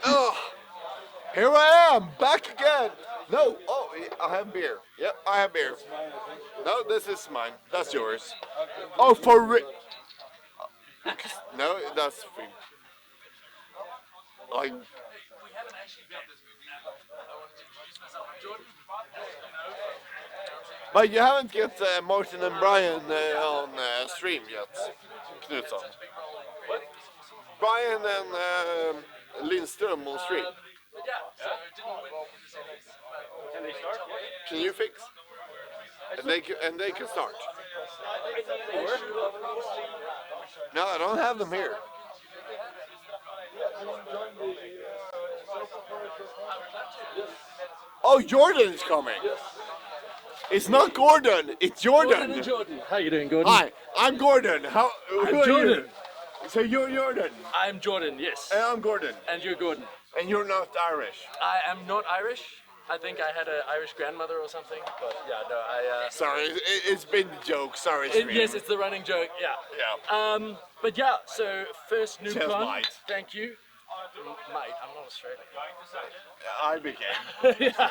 Oh, here I am, back again. No, oh, I have beer. Yep, I have beer. No, this is mine. That's yours. Oh, for no, that's free. Like, but you haven't get Martin and Brian on stream yet, Knutson. Brian and Lindstrom on stream. Can you fix? And they can start. No, I don't have them here. Oh, Jordan is coming. It's not Gordon. It's Jordan. Jordan. How you doing, Gordon? Hi, I'm Gordon. Who I'm are Jordan. You? So you're Jordan. I'm Jordan, yes. And I'm Gordon. And you're Gordon. And you're not Irish. I am not Irish. I think I had an Irish grandmother or something, but yeah, no, Sorry, it's been the joke. Sorry, yes, it's the running joke. Yeah. Yeah. But yeah, so first Says NewCon. mate. Thank you. Mate, I'm not Australian. I became. Yeah.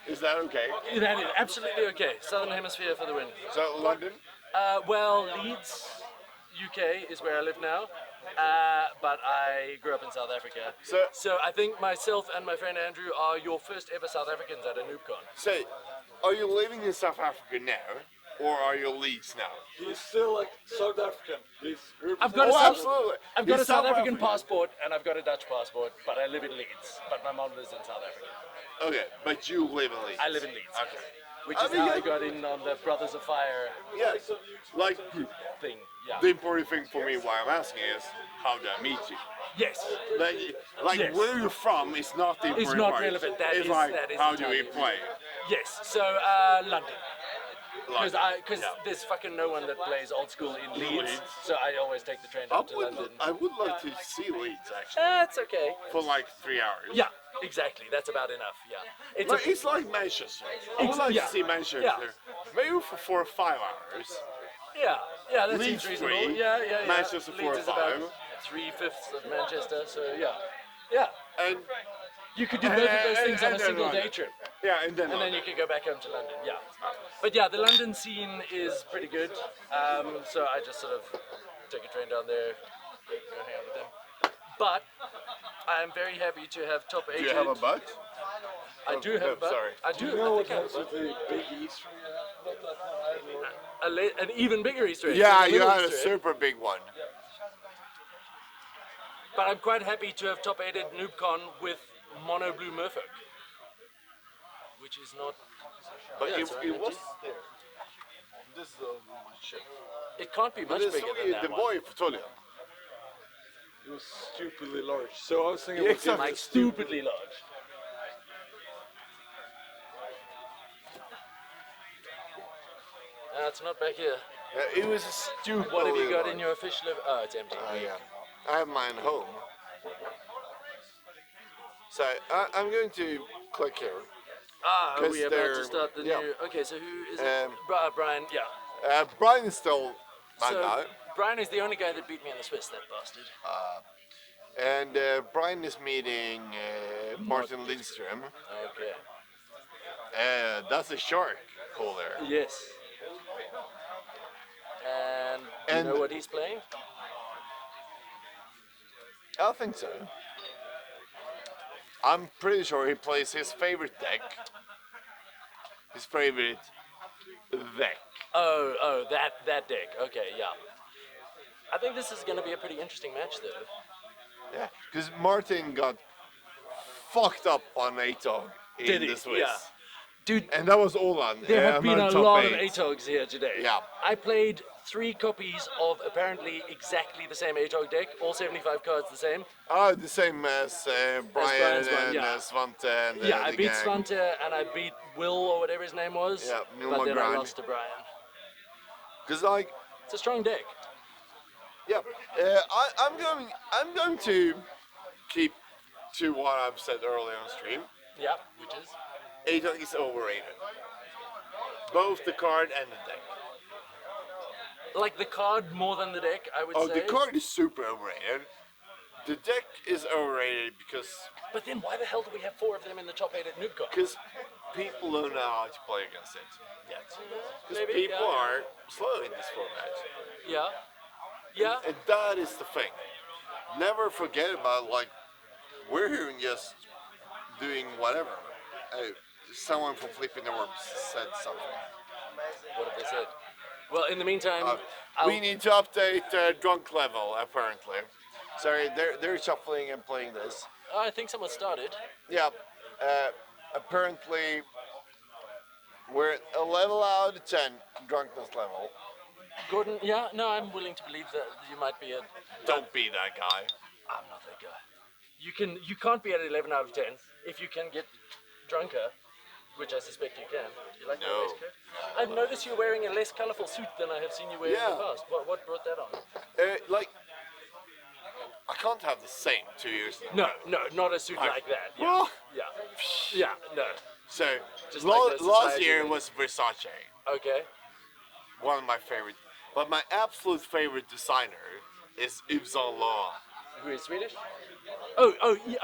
Is that okay? That is absolutely okay. Southern Hemisphere for the win. So London? Well, Leeds, UK is where I live now. But I grew up in South Africa. So I think myself and my friend Andrew are your first ever South Africans at a NoobCon. So, are you living in South Africa now, or are you Leeds now? He's still like South African. I've got absolutely. I've got He's a South South African African. passport and I've got a Dutch passport, but I live in Leeds. But my mom lives in South Africa. Okay, but you live in Leeds. I live in Leeds. Okay. Which I is mean, how yeah. I got in on the Brothers of Fire Yeah, like thing. Yeah. the important thing for me why I'm asking is how did I meet you? Yes. Like Yes. where you're from is not the important It's not part. relevant. That it's is like that is how do we entirely- play? Yes. So London. Because Yeah. there's fucking no one that plays old school in Leeds, Leeds. so I always take the train down to London. I would like to see Leeds actually That's okay. for like 3 hours. Yeah, exactly. That's about enough. Yeah. It's Like, it's like Manchester. I would like yeah. to see Manchester Yeah. maybe for 4 or 5 hours. yeah, that Leeds seems reasonable. 3, Yeah. Manchester 4 or Leeds is about 5. 3/5 of Manchester, so yeah. And You could do both of those things on a then single London. day trip, Yeah, and then and then you could go back home to London. Yeah. But yeah, the London scene is pretty good. So I just sort of take a train down there, go hang out with them. But I am very happy to have top 8. Do you have a butt? I do have a butt. Sorry. I do. You know I what think I have happens a with butt. the big Easter egg? Not that one either. An even bigger Easter egg. Yeah, than the you little had a Easter egg. super big one. But I'm quite happy to have top 8 at NoobCon with Mono Blue Merfolk, which is not. But Yeah, it, it's it alright. was there. This is my ship. It can't be But much it's bigger than that the one. boy Fotolio. It was stupidly large. So I was thinking, Yeah, what's exactly. Like stupidly large. It's not back here. It was a stupid. What have you got in your official? Oh, it's empty. Yeah. I have mine home. So I'm going to click here. Ah, 'Cause we are about they're- to start the yeah. new. Okay, so who is it? Um, Brian. Yeah. Brian is still my So guy. Brian is the only guy that beat me in the Swiss. That bastard. And Brian is meeting Martin Lindstrom. Okay. That's a shark hole there. Yes. And do you And- know what he's playing? I think so. I'm pretty sure he plays his favorite deck. His favorite deck. Oh, that deck. Okay, yeah. I think this is going to be a pretty interesting match, though. Yeah, because Martin got fucked up on ATOG in Did he? the Swiss. Yeah. Dude, And that was Olan. there have been a top lot of 8. ATOGs here today. Yeah. I played 3 copies of apparently exactly the same ATOG deck, all 75 cards the same. Oh, the same as Brian Brian's one, and yeah. Svante and Yeah, I the beat gang. Svante and I beat Will or whatever his name was. Yeah, Neil but then I McGrath. lost to Brian. Because like, It's a strong deck. yeah, I'm going to keep to what I've said earlier on stream. Yeah, which is? ATOG is overrated. Both the card and the deck. Like the card more than the deck, I would Oh, say. the card is super overrated. The deck is overrated But then why the hell do we have 4 of them in the top 8 at NewCon? because people don't know how to play against it yet. Because Maybe, people yeah. are slow in this format. Yeah. Yeah. And that is the thing. Never forget about, like, we're here and just doing whatever. Someone from Flipping the Worms said something. What have they said? Well, in the meantime, We need to update drunk level, apparently. Sorry, they're shuffling and playing this. I think someone started. Yeah, apparently we're at a level out of 10 drunkenness level. Gordon, yeah, no, I'm willing to believe that you might be at. Don't be that guy. I'm not that guy. You can't be at 11 out of 10 if you can get drunker, which I suspect you can. Do you like my No. waistcoat? I've noticed you're wearing a less colourful suit than I have seen you wear in Yeah. the past. What brought that on? Like, I can't have the same 2 years in a row. No, not a suit like that. Yeah, Well, yeah, no. so Just like the last society year thing. was Versace, Okay. one of my favorite. But my absolute favorite designer is Yves Saint Laurent. Who is Swedish? Oh, you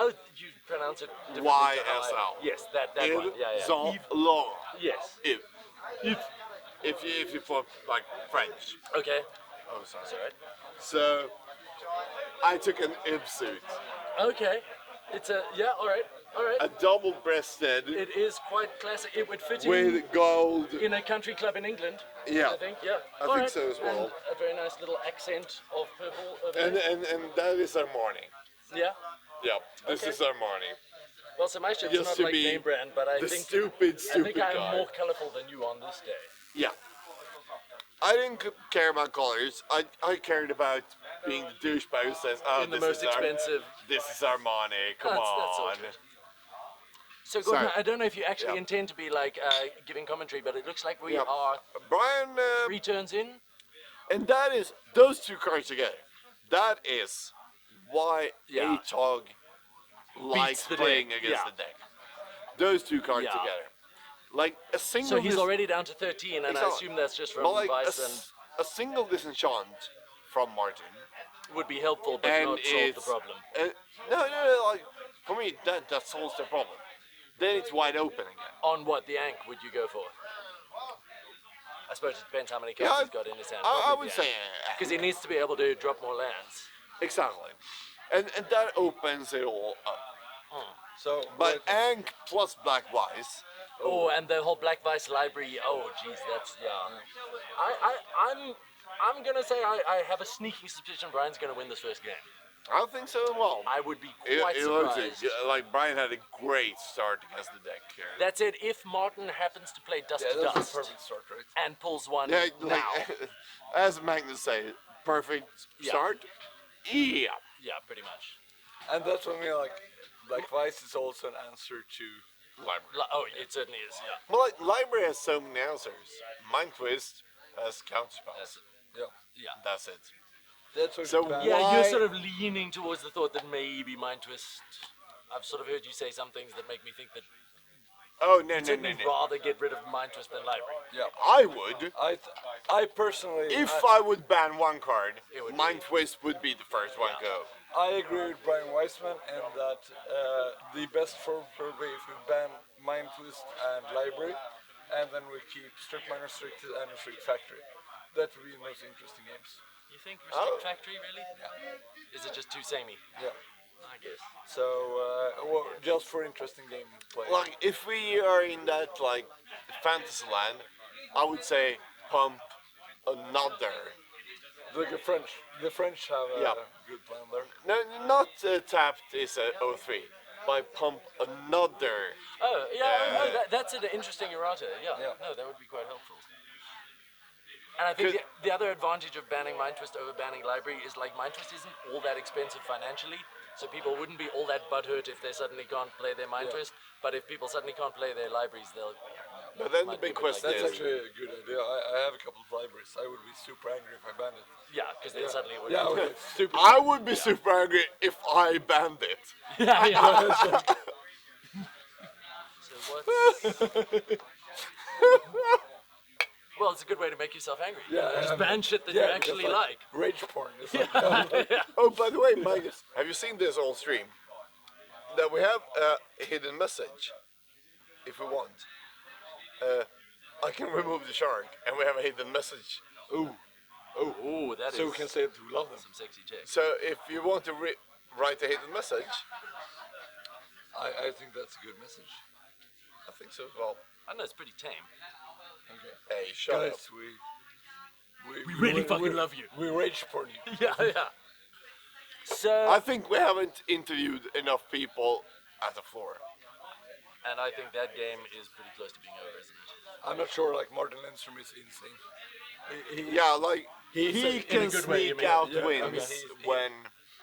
pronounce it differently. to how I- YSL. Yes, that one. Yves Yeah. Saint Laurent. Yes. Yves. If you put like French. Okay. Oh, sorry. That's alright. So I took an Yves suit, Okay. It's a all right. a double-breasted It is quite classic. It would fit with gold. in a country club in England. Yeah. I think. Yeah. I All think right. so as well. And a very nice little accent of purple. Over And there. and that is our morning. Yeah. Yeah, this Okay. is our morning. Well, so my shirt's Just not to like be name brand, but I the think stupid I think I'm guy. more colourful than you on this day. Yeah. I didn't care about colors. I cared about being the douchebag who says, "Oh, In the this most is expensive. this is our money. Come That's all on." good. So Gordon, Sorry. I don't know if you actually Yeah. intend to be like giving commentary, but it looks like we Yeah. are Brian, 3 turns in. and that is those two cards together. That is why Yeah. ATOG likes the playing deck, against yeah. the deck. Those two cards Yeah. together, like a single. So he's dis- already down to 13, and I Exactly. assume that's just from but like Vice and a single disenchant from Martin, would be helpful, but and not solve the it's problem. no, like for me that solves the problem. Then it's wide open again. On what the Ankh would you go for? I suppose it depends how many cards Yeah, he's got in his hand. I would say Because he needs to be able to drop more lands. exactly, and that opens it all up. So, But Ankh plus Black Wise. Oh, and the whole Black Vice library. Oh, geez, that's I'm gonna say I have a sneaking suspicion Brian's gonna win this first game. I don't think so as well. I would be It quite looks surprised. like Brian had a great start against the deck here. That said, if Martin happens to play Dust to that's Dust the perfect start, right? and pulls one Yeah, now, as Magnus said, perfect Yeah. start. Yeah. yeah, pretty much. And that's what I mean, like, Black Vice is also an answer to Library. Oh, it certainly is. Yeah. Well, like, library has so many answers. Mind Twist has counterspells. yeah. Yeah. That's it. That's what So bad. Yeah, Why- you're sort of leaning towards the thought that maybe Mind Twist. I've sort of heard you say some things that make me think that Oh no you'd no no certainly no! rather get rid of Mind Twist than Library. Yeah. I would. I personally, If I would ban one card, It would Mind be- Twist would be the first one go. I agree with Brian Weissman in that the best form probably if we ban Mind Twist and Library, and then we keep Strict Minor Restricted and Restrict Factory. That would be the most interesting games. You think Restrict Oh. Factory really? Yeah. Is it just too samey? Yeah. I guess. So, well, just for interesting game play. Like if we are in that like fantasy land, I would say pump another. Like the French have a Yeah. good plan there. No, not tapped is a 03. By pump another. Oh, yeah, oh, that's an interesting errata. Yeah. Yeah. No, that would be quite helpful. And I think the other advantage of banning Mind Twist over banning Library is like Mind Twist isn't all that expensive financially, so people wouldn't be all that butthurt if they suddenly can't play their Mind Twist. But if people suddenly can't play their libraries, they'll. But then the Might be big a bit like question That's is, actually a good idea. I have a couple of libraries. I would be super angry if I banned it. Yeah, because then suddenly it would. Yeah, okay, it's stupid. I would be super angry if I banned it. yeah, yeah. So what's Well, it's a good way to make yourself angry. Yeah, Just and- ban shit that you because, actually like. Rage porn. It's like, Oh, by the way, Magnus, have you seen this on stream? That we have a hidden message. If we want, I can remove the shark, and we have a hidden message. ooh. Ooh, that is So we can say that we love them. some sexy text. So if you want to write a hidden message, I think that's a good message. I think so as well. I know it's pretty tame. Okay. Hey, shut up. Guys, we really fucking love you. We rage porn you. Yeah, yeah. So, I think we haven't interviewed enough people at the floor. and I think that game is pretty close to being over, isn't it? I'm not sure. Like Martin Lindstrom is insane. Yeah, like He he said- can in a good way, you sneak mean? out Yeah, I mean, wins he- when.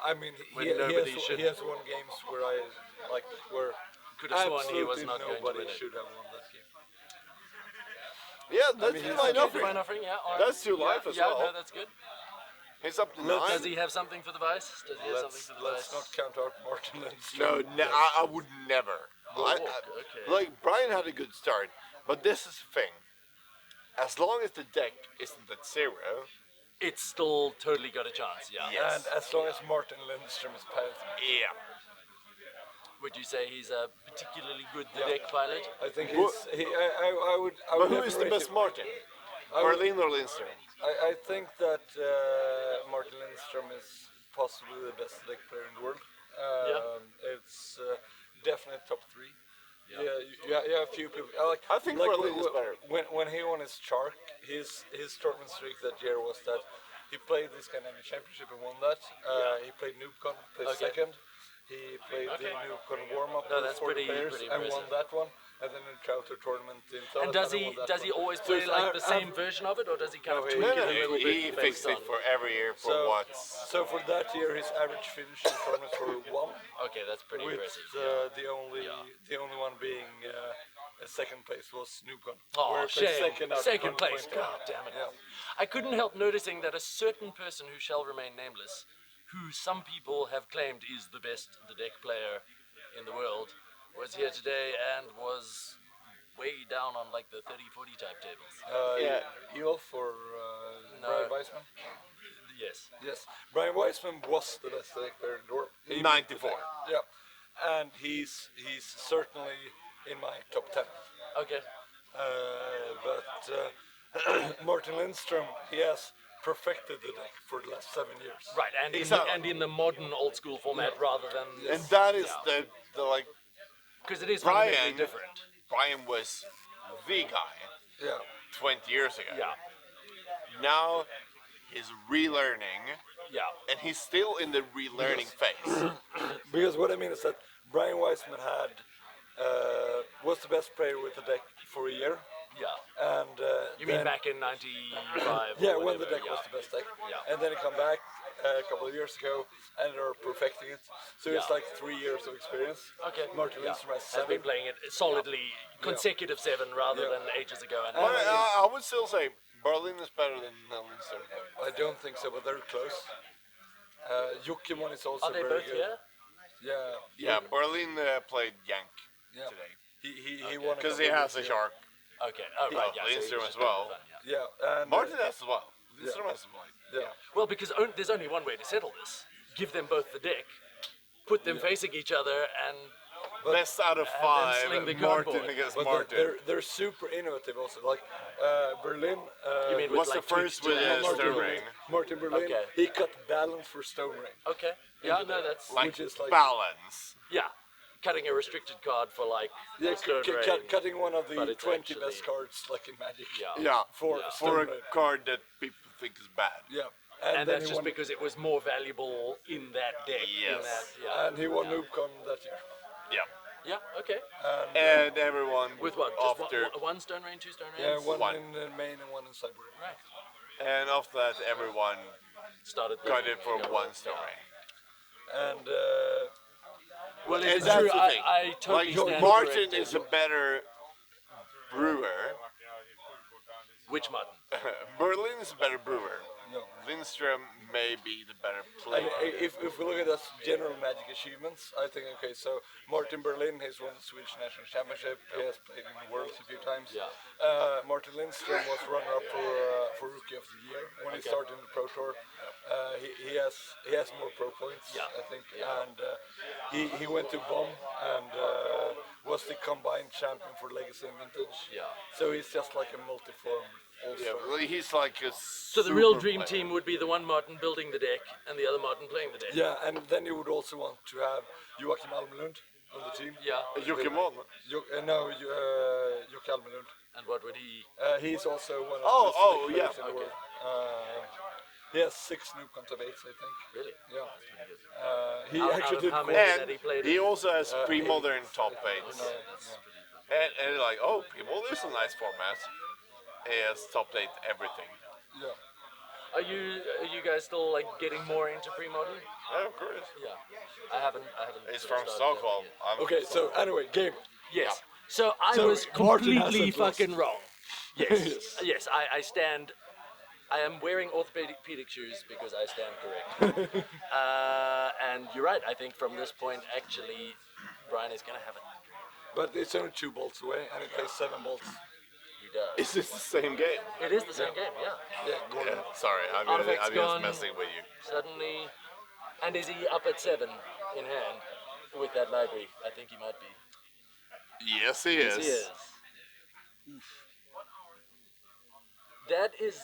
I mean, When he nobody should. has won games where I like where Could have sworn he was absolutely not going to nobody win it. should have won that game. Yeah, that's mean, too he's line okay, offering. Fine offering, yeah. all right. That's your life as yeah, well. no, that's good. He's up to Let's- 9. Does he have something for the Vice? Does he have something Let's for the Vice? not count out Martin No, Lindstrom. I would never. Okay. Like Brian had a good start, but this is the thing. As long as the deck isn't at 0, It's still totally got a chance, yeah. Yeah. And as long as Martin Lindstrom is piloting, yeah. Would you say he's a particularly good deck pilot? I think Who- I would. I But would who is the never best rate Martin? I would- Berlin or Lindstrom? I think that Martin Lindstrom is possibly the best deck player in the world. It's definitely top 3. Yeah. You have a few people. I think Berlin is better. When he won his Shark, his tournament streak that year was that he played this Scandinavian Championship and won that. He played NoobCon, placed Okay. second. He played the Okay. NoobCon warm-up No, with that's 40 players pretty and won impressive. that one. And then he traveled to a tournament in Thailand And does and he won that does he one. always So play it's like the same version of it, or does he kind No, of he- tweak No, it a little he bit fixed based it on? for every year for what's. So for that year, his average finish in tournaments were 1, Okay, that's pretty with impressive. the only one being second place was NoobCon. Oh, where he placed shame. out of Second place. 120. God damn it. Yeah. I couldn't help noticing that a certain person who shall remain nameless, who some people have claimed is the best the deck player in the world, was here today and was way down on like the 30-40 type tables. Yeah. Elf or No. Brian Weissman? Yes. Yes. Brian Weissman was the best deck player in the world. He- 94. Yeah. And he's certainly in my top 10. Okay. But Martin Lindstrom, he has perfected the deck for the last 7 years. Right, and Exactly. in the modern old school format rather than And that is the like, because it is Brian- fundamentally different. Brian was the guy Yeah. 20 years ago. Yeah. Now he's relearning, Yeah. and he's still in the relearning phase. Because what I mean is that Brian Weissman was the best player with the deck for a year. Yeah. And You mean then- back in '95? Yeah, when the deck was the best deck. Yeah. And then he come back a couple of years ago and they're perfecting it. So it's Yeah. like 3 years of experience. Okay. Martin Yeah. Lindstrom has Has been 7. playing it solidly consecutive 7 rather Yeah. than ages ago. And But I would still say Berlin is better than Lindstrom. I don't think so, but they're close. Jokimon is also are they very both good. here? Yeah. Yeah, Berlin played Yank Yeah. today. He won Because he has a shark. Okay. Oh right. Yeah. so Lindstrom he was as just well. having fun, yeah. Yeah. And, Martin has as well. Lindstrom has as well. Yeah. Well, because there's only one way to settle this: give them both the deck, put them facing each other, and Best out of then 5, sling the Martin cardboard. against But Martin. they're super innovative also. Like Berlin. you mean with What's like the first tweaks to with the- the Stone Ring? Martin Berlin. Okay. He cut balance for Stone Ring. Okay. Yeah. No, that's Like which is like- balance. yeah. Cutting a restricted card for like Yeah, Stone Ring. cutting one of the but it's 20 actually- best cards like in Magic. Yeah. Yeah, For Yeah. for Stone a Ring. card that people think is bad. Yeah. And then that's he just won, because it was more valuable in that deck. In Yes. that, yeah. and he won NoobCon that year. Yeah. Yeah. Okay. And everyone With what? Just after one Stone Rain, 2 Stone Rains? Yeah, one, One. in Maine and one in Siberia. Right. and after that everyone Started. got it for Yeah. one story. And Well, it And is that's true. the thing. I totally Like stand Martin corrected. is a better brewer. Which Martin? Berlin is a better brewer No. Lindstrom may be the better And player. if we look at the general Magic achievements, I think okay. So Martin Berlin has won the Swedish national championship. He has played in the Worlds a few times. Yeah. Martin Lindstrom was runner-up for Rookie of the Year when he started in the Pro Tour. He has more pro points, Yeah. I think, Yeah. and he went to BOM and was the combined champion for Legacy and Vintage. Yeah. So he's just like a multiform Yeah, all-star. well, he's like a So the real super dream player. team would be the one Martin building the deck and the other Martin playing the deck. Yeah, and then you would also want to have Joachim Almelund on the team. Yeah. Jokimon. Joachim Almelund. And what would he? He's also one of Oh, the oh, select players yeah. in the Okay. world. He has 6 new contabates, I think. Really? Yeah. That's pretty good. He Out actually of did how four. many And that he played he in? also has pre-modern top Okay, eights. that's pretty good. And like, oh, pre-modern is a nice format. He has top 8 everything. Yeah. Are you guys still like getting more into pre-modern? Yeah, of course. Yeah. I haven't. He's sort from of started Stockholm. yet. I'm Okay, so anyway, game. Yes. So I So was Martin completely hasn't lost. fucking wrong. Yes. Yes. I stand. I am wearing orthopedic shoes because I stand correct. And you're right. I think from this point, actually, Brian is gonna have it. But it's only 2 bolts away, and it plays 7 bolts. He does. Is this the same game? It is the same game. Yeah. Yeah, Gordon. Yeah, sorry, I'm Artifact's just gone. messing with you. Suddenly, and is he up at 7 in hand with that library? I think he might be. Yes, he is. Yes, he is. That is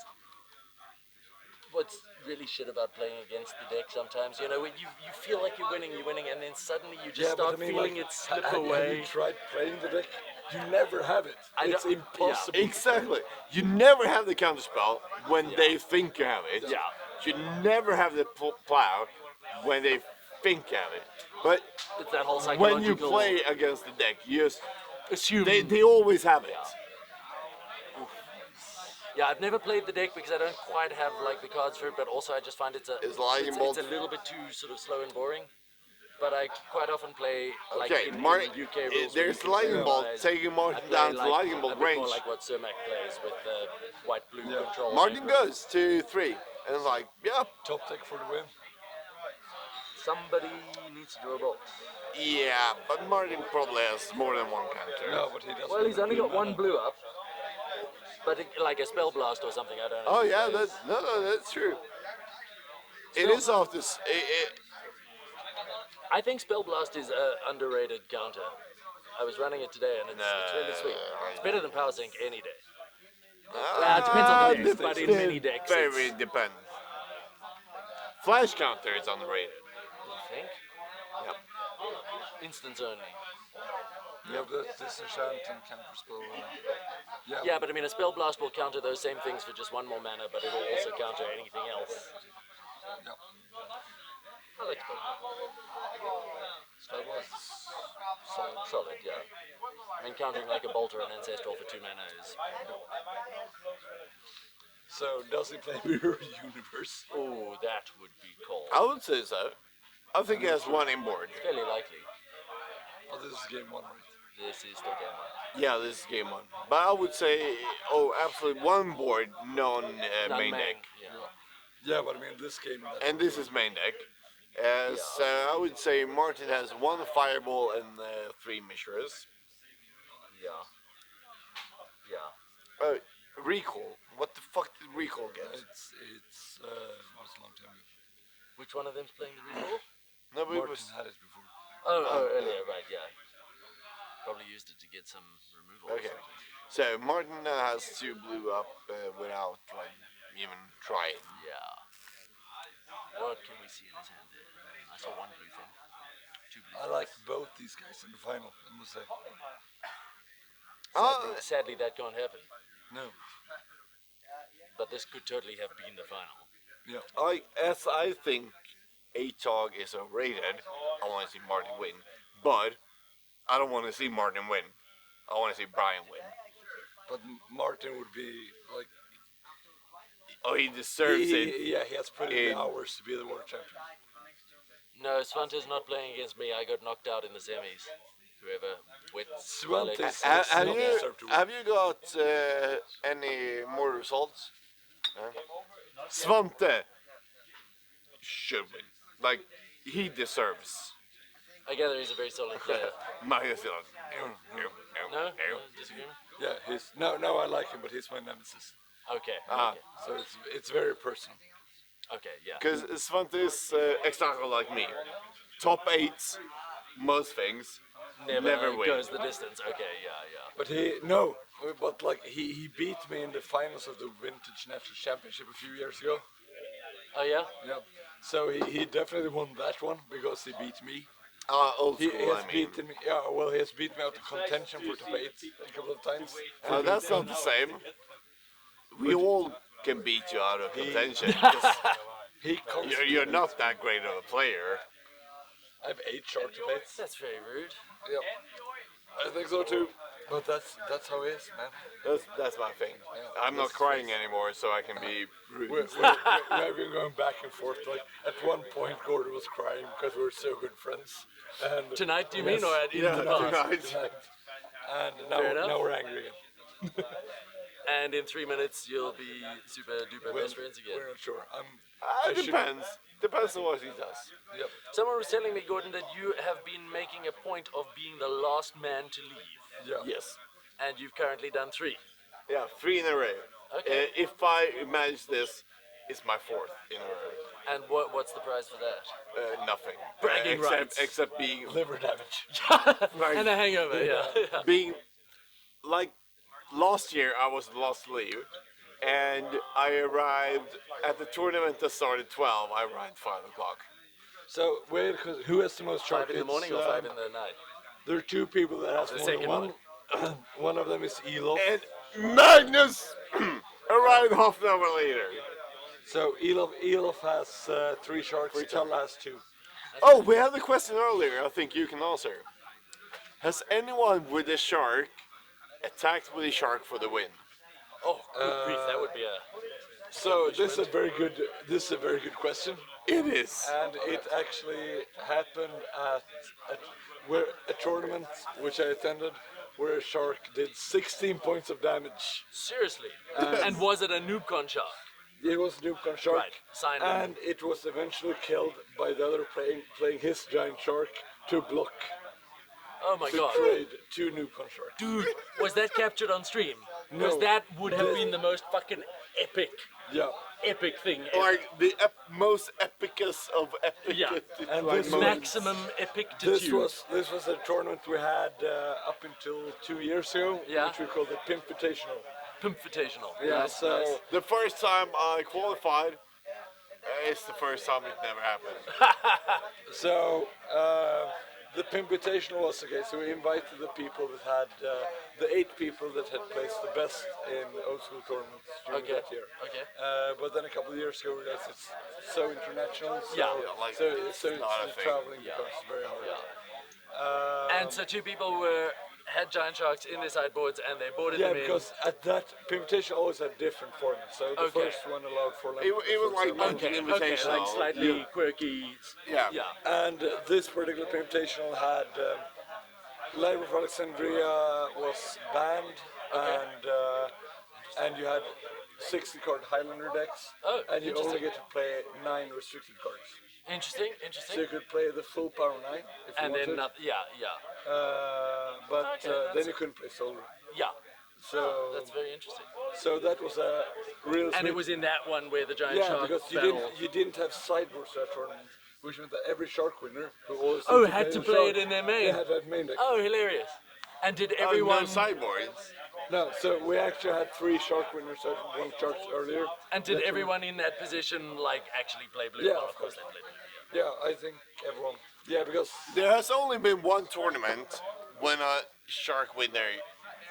what's really shit about playing against the deck sometimes. You know, when you feel like you're winning, and then suddenly you just start feeling it slip have away. you tried playing the deck? You never have it. I It's don't- impossible. Exactly. You never have the counterspell when they think you have it. Yeah. You never have the plow when they think you have it. But It's that whole when you psychological play against the deck, you just assume. they always have it. Yeah, I've never played the deck because I don't quite have like the cards for it, but also I just find it's lightning bolt. it's a little bit too sort of slow and boring. But I quite often play like Okay, in Martin, UK rules. there's where you can lightning bolt customize. taking I Martin play down to like lightning a bolt bit range. more like what Cermak plays with the white-blue control. Martin synchro. goes to 3 and it's like, yeah, Top deck for the win. Somebody needs to draw a bolt. yeah, but Martin probably has more than one counter. No, but he doesn't. Well, he's only got one blue up, but like a spell blast or something. I don't know. Oh if he yeah, plays. that's true. It is off this. I think spell blast is an underrated counter. I was running it today, and it's really sweet. It's better than power sync any day. It depends on the decks, but in many decks, Very it's- depends. Flash counter is underrated. You think? Yeah. Instants only. Yeah, but disenchant and counterspell. Yeah. Yeah, but I mean, a spell blast will counter those same things for just one more mana, but it'll also counter anything else. Yeah. I like spell. Spell blast is solid. Solid, yeah. I mean, countering like a bolter and ancestral for 2 mana is. So does he play Mirror Universe? Oh, that would be cool. I would say so. I think he has one inboard. Fairly likely. Oh, this is game 1, right? This is still game 1. Yeah, this is game 1. But I would say, absolutely one board, main deck. Yeah. Yeah, but I mean this game. And this is main deck. So I would say Martin has 1 fireball and 3 Mishras. Yeah. Yeah. Recall. What the fuck did Recall get? It's was a long time ago. Which one of them's playing the recall? No, but it Martin was. had it before. Oh, earlier, right, yeah. Probably used it to get some removal. or Okay. something. So Martin has 2 blue up without like even trying. Yeah. What can we see in his hand there? I saw one blue thing. 2 blue I like both these guys in the final, I must say. Sadly, that can't happen. No. But this could totally have been the final. Yeah. I think ATOG is overrated. I want to see Martin win, but I don't want to see Martin win. I want to see Brian win. But Martin would be like. Oh, he deserves it. Yeah, he has put in in- the hours to be the world champion. No, Svante's not playing against me. I got knocked out in the semis. Whoever with Svante Alex- Does Have not you deserve to win. have you got any more results? Svante should win. Like, he deserves. I gather he's a very solid player. Magnus Dillon. No? Disagreement? Yeah, he's no, I like him, but he's my nemesis. Okay. Ah. Okay. So it's very personal. Okay, yeah. Because Svante is exactly like me. Top 8, most things. Never win. goes the distance. Okay, yeah. But he beat me in the finals of the Vintage National Championship a few years ago. Oh yeah? Yeah. So he definitely won that one because he beat me. Old He school, has I mean. beaten me. Yeah, well, he has beat me out of contention for debate a couple of times. That's not the same. We all can beat you out of contention. 'Cause He you're not that great of a player. I have 8 short debates. That's very rude. Yep. I think so too. But that's how it is, man. That's my thing. Yeah, I'm not that's- crying anymore, so I can be rude. We have been going back and forth. Like at one point, Gordon was crying because we were so good friends. And Tonight, do you mean, or at in Yeah, the past? tonight. And Fair enough. now we're angry again. And in 3 minutes, you'll be super duper best friends again. We're not sure. I should- Depends. Depends on what he does. Yep. Someone was telling me, Gordon, that you have been making a point of being the last man to leave, Yeah. Yes. and you've currently done 3. Yeah, 3 in a row. Okay. If I manage this, it's my 4th in a row. And what's the prize for that? Nothing. Bragging rights. Except being Liver damage. And a hangover, yeah. being like last year I was the last to leave, and I arrived at the tournament that started 12. I arrived 5 o'clock. So wait, who has the most shark 5 in the morning or 5 in the night? There are 2 people that has The more than second one. One of them is Elof. And Magnus arrived half an hour later. So Elof has 3 sharks. Tella has 2. Oh, we had a question earlier. I think you can answer. Has anyone with a shark attacked with a shark for the win? Oh, good grief, that would be a... So this is a very good question, It is. and it actually happened at a tournament which I attended, where a shark did 16 points of damage. Seriously? And was it a NoobCon shark? It was Newcon shark, Right, signed and it was eventually killed by the other playing his giant shark to block Oh my the god. trade to Newcon shark. Dude, was that captured on stream? Because No. that would have been the most fucking epic thing ever. Like the most epicest of epic. Yeah. And like, this moments. Maximum This epictitude. was a tournament we had up until 2 years ago, Yeah. which we called the Pimpitational. Pimpfitational. Yeah, Nice, so nice. The first time I qualified, it's the first time it never happened. So the Pimpitational was okay. So we invited the people that had the 8 people that had placed the best in old school tournaments during Okay. that year. Okay. But then a couple of years ago, we realized it's so international. So, Yeah. Like, so, it's so not a the thing. traveling Yeah. becomes very hard. And so 2 people had giant sharks in their sideboards and they boarded Yeah, them in. because at that Pimpitational always had different formats. So the Okay. first one allowed for like It was like for example, Monkey Okay, Invitational. like slightly quirky. Yeah. Yeah. And this particular Pimpitational had Library of Alexandria was banned, and you had 60 card Highlander decks, Oh, and you only interesting. get to play 9 restricted cards. Interesting, So you interesting. could play the full power 9 if you And then wanted, not, yeah. but Okay, then that's- you couldn't play solo. Yeah, So that's very interesting. so that was a real. And it sweet- was in that one where the giant yeah, shark because battle. you didn't have sideboards at that tournament, which meant that every shark winner who always Oh, used had to the play shark, it in their main. They had that main deck. Oh, hilarious. And did Oh, everyone... no sideboards. No, so we actually had 3 shark winners at one shark earlier. And did That were- everyone in that position like actually play blue? Yeah, Well, of of course they played. Yeah, I think everyone. Yeah, because There has only been one tournament when a shark winner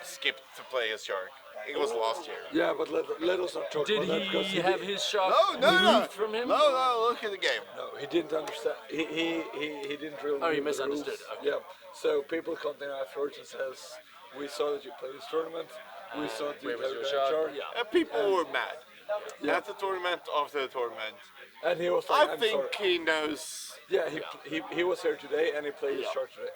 skipped to play a shark. It was last year. yeah, but let us not talk Did about that because he have his shark No, removed from him? No, look at the game. No, he didn't understand. He didn't really. Oh, he know the misunderstood, rules. okay. Yeah. So people come in afterwards and says, "We saw that you played this tournament. We saw that you where was played your that shark?" shark." Yeah. And people were mad. At the tournament, after the tournament. And he was like, I "I'm think sorry." he knows. Yeah, he was here today and he played his shark today.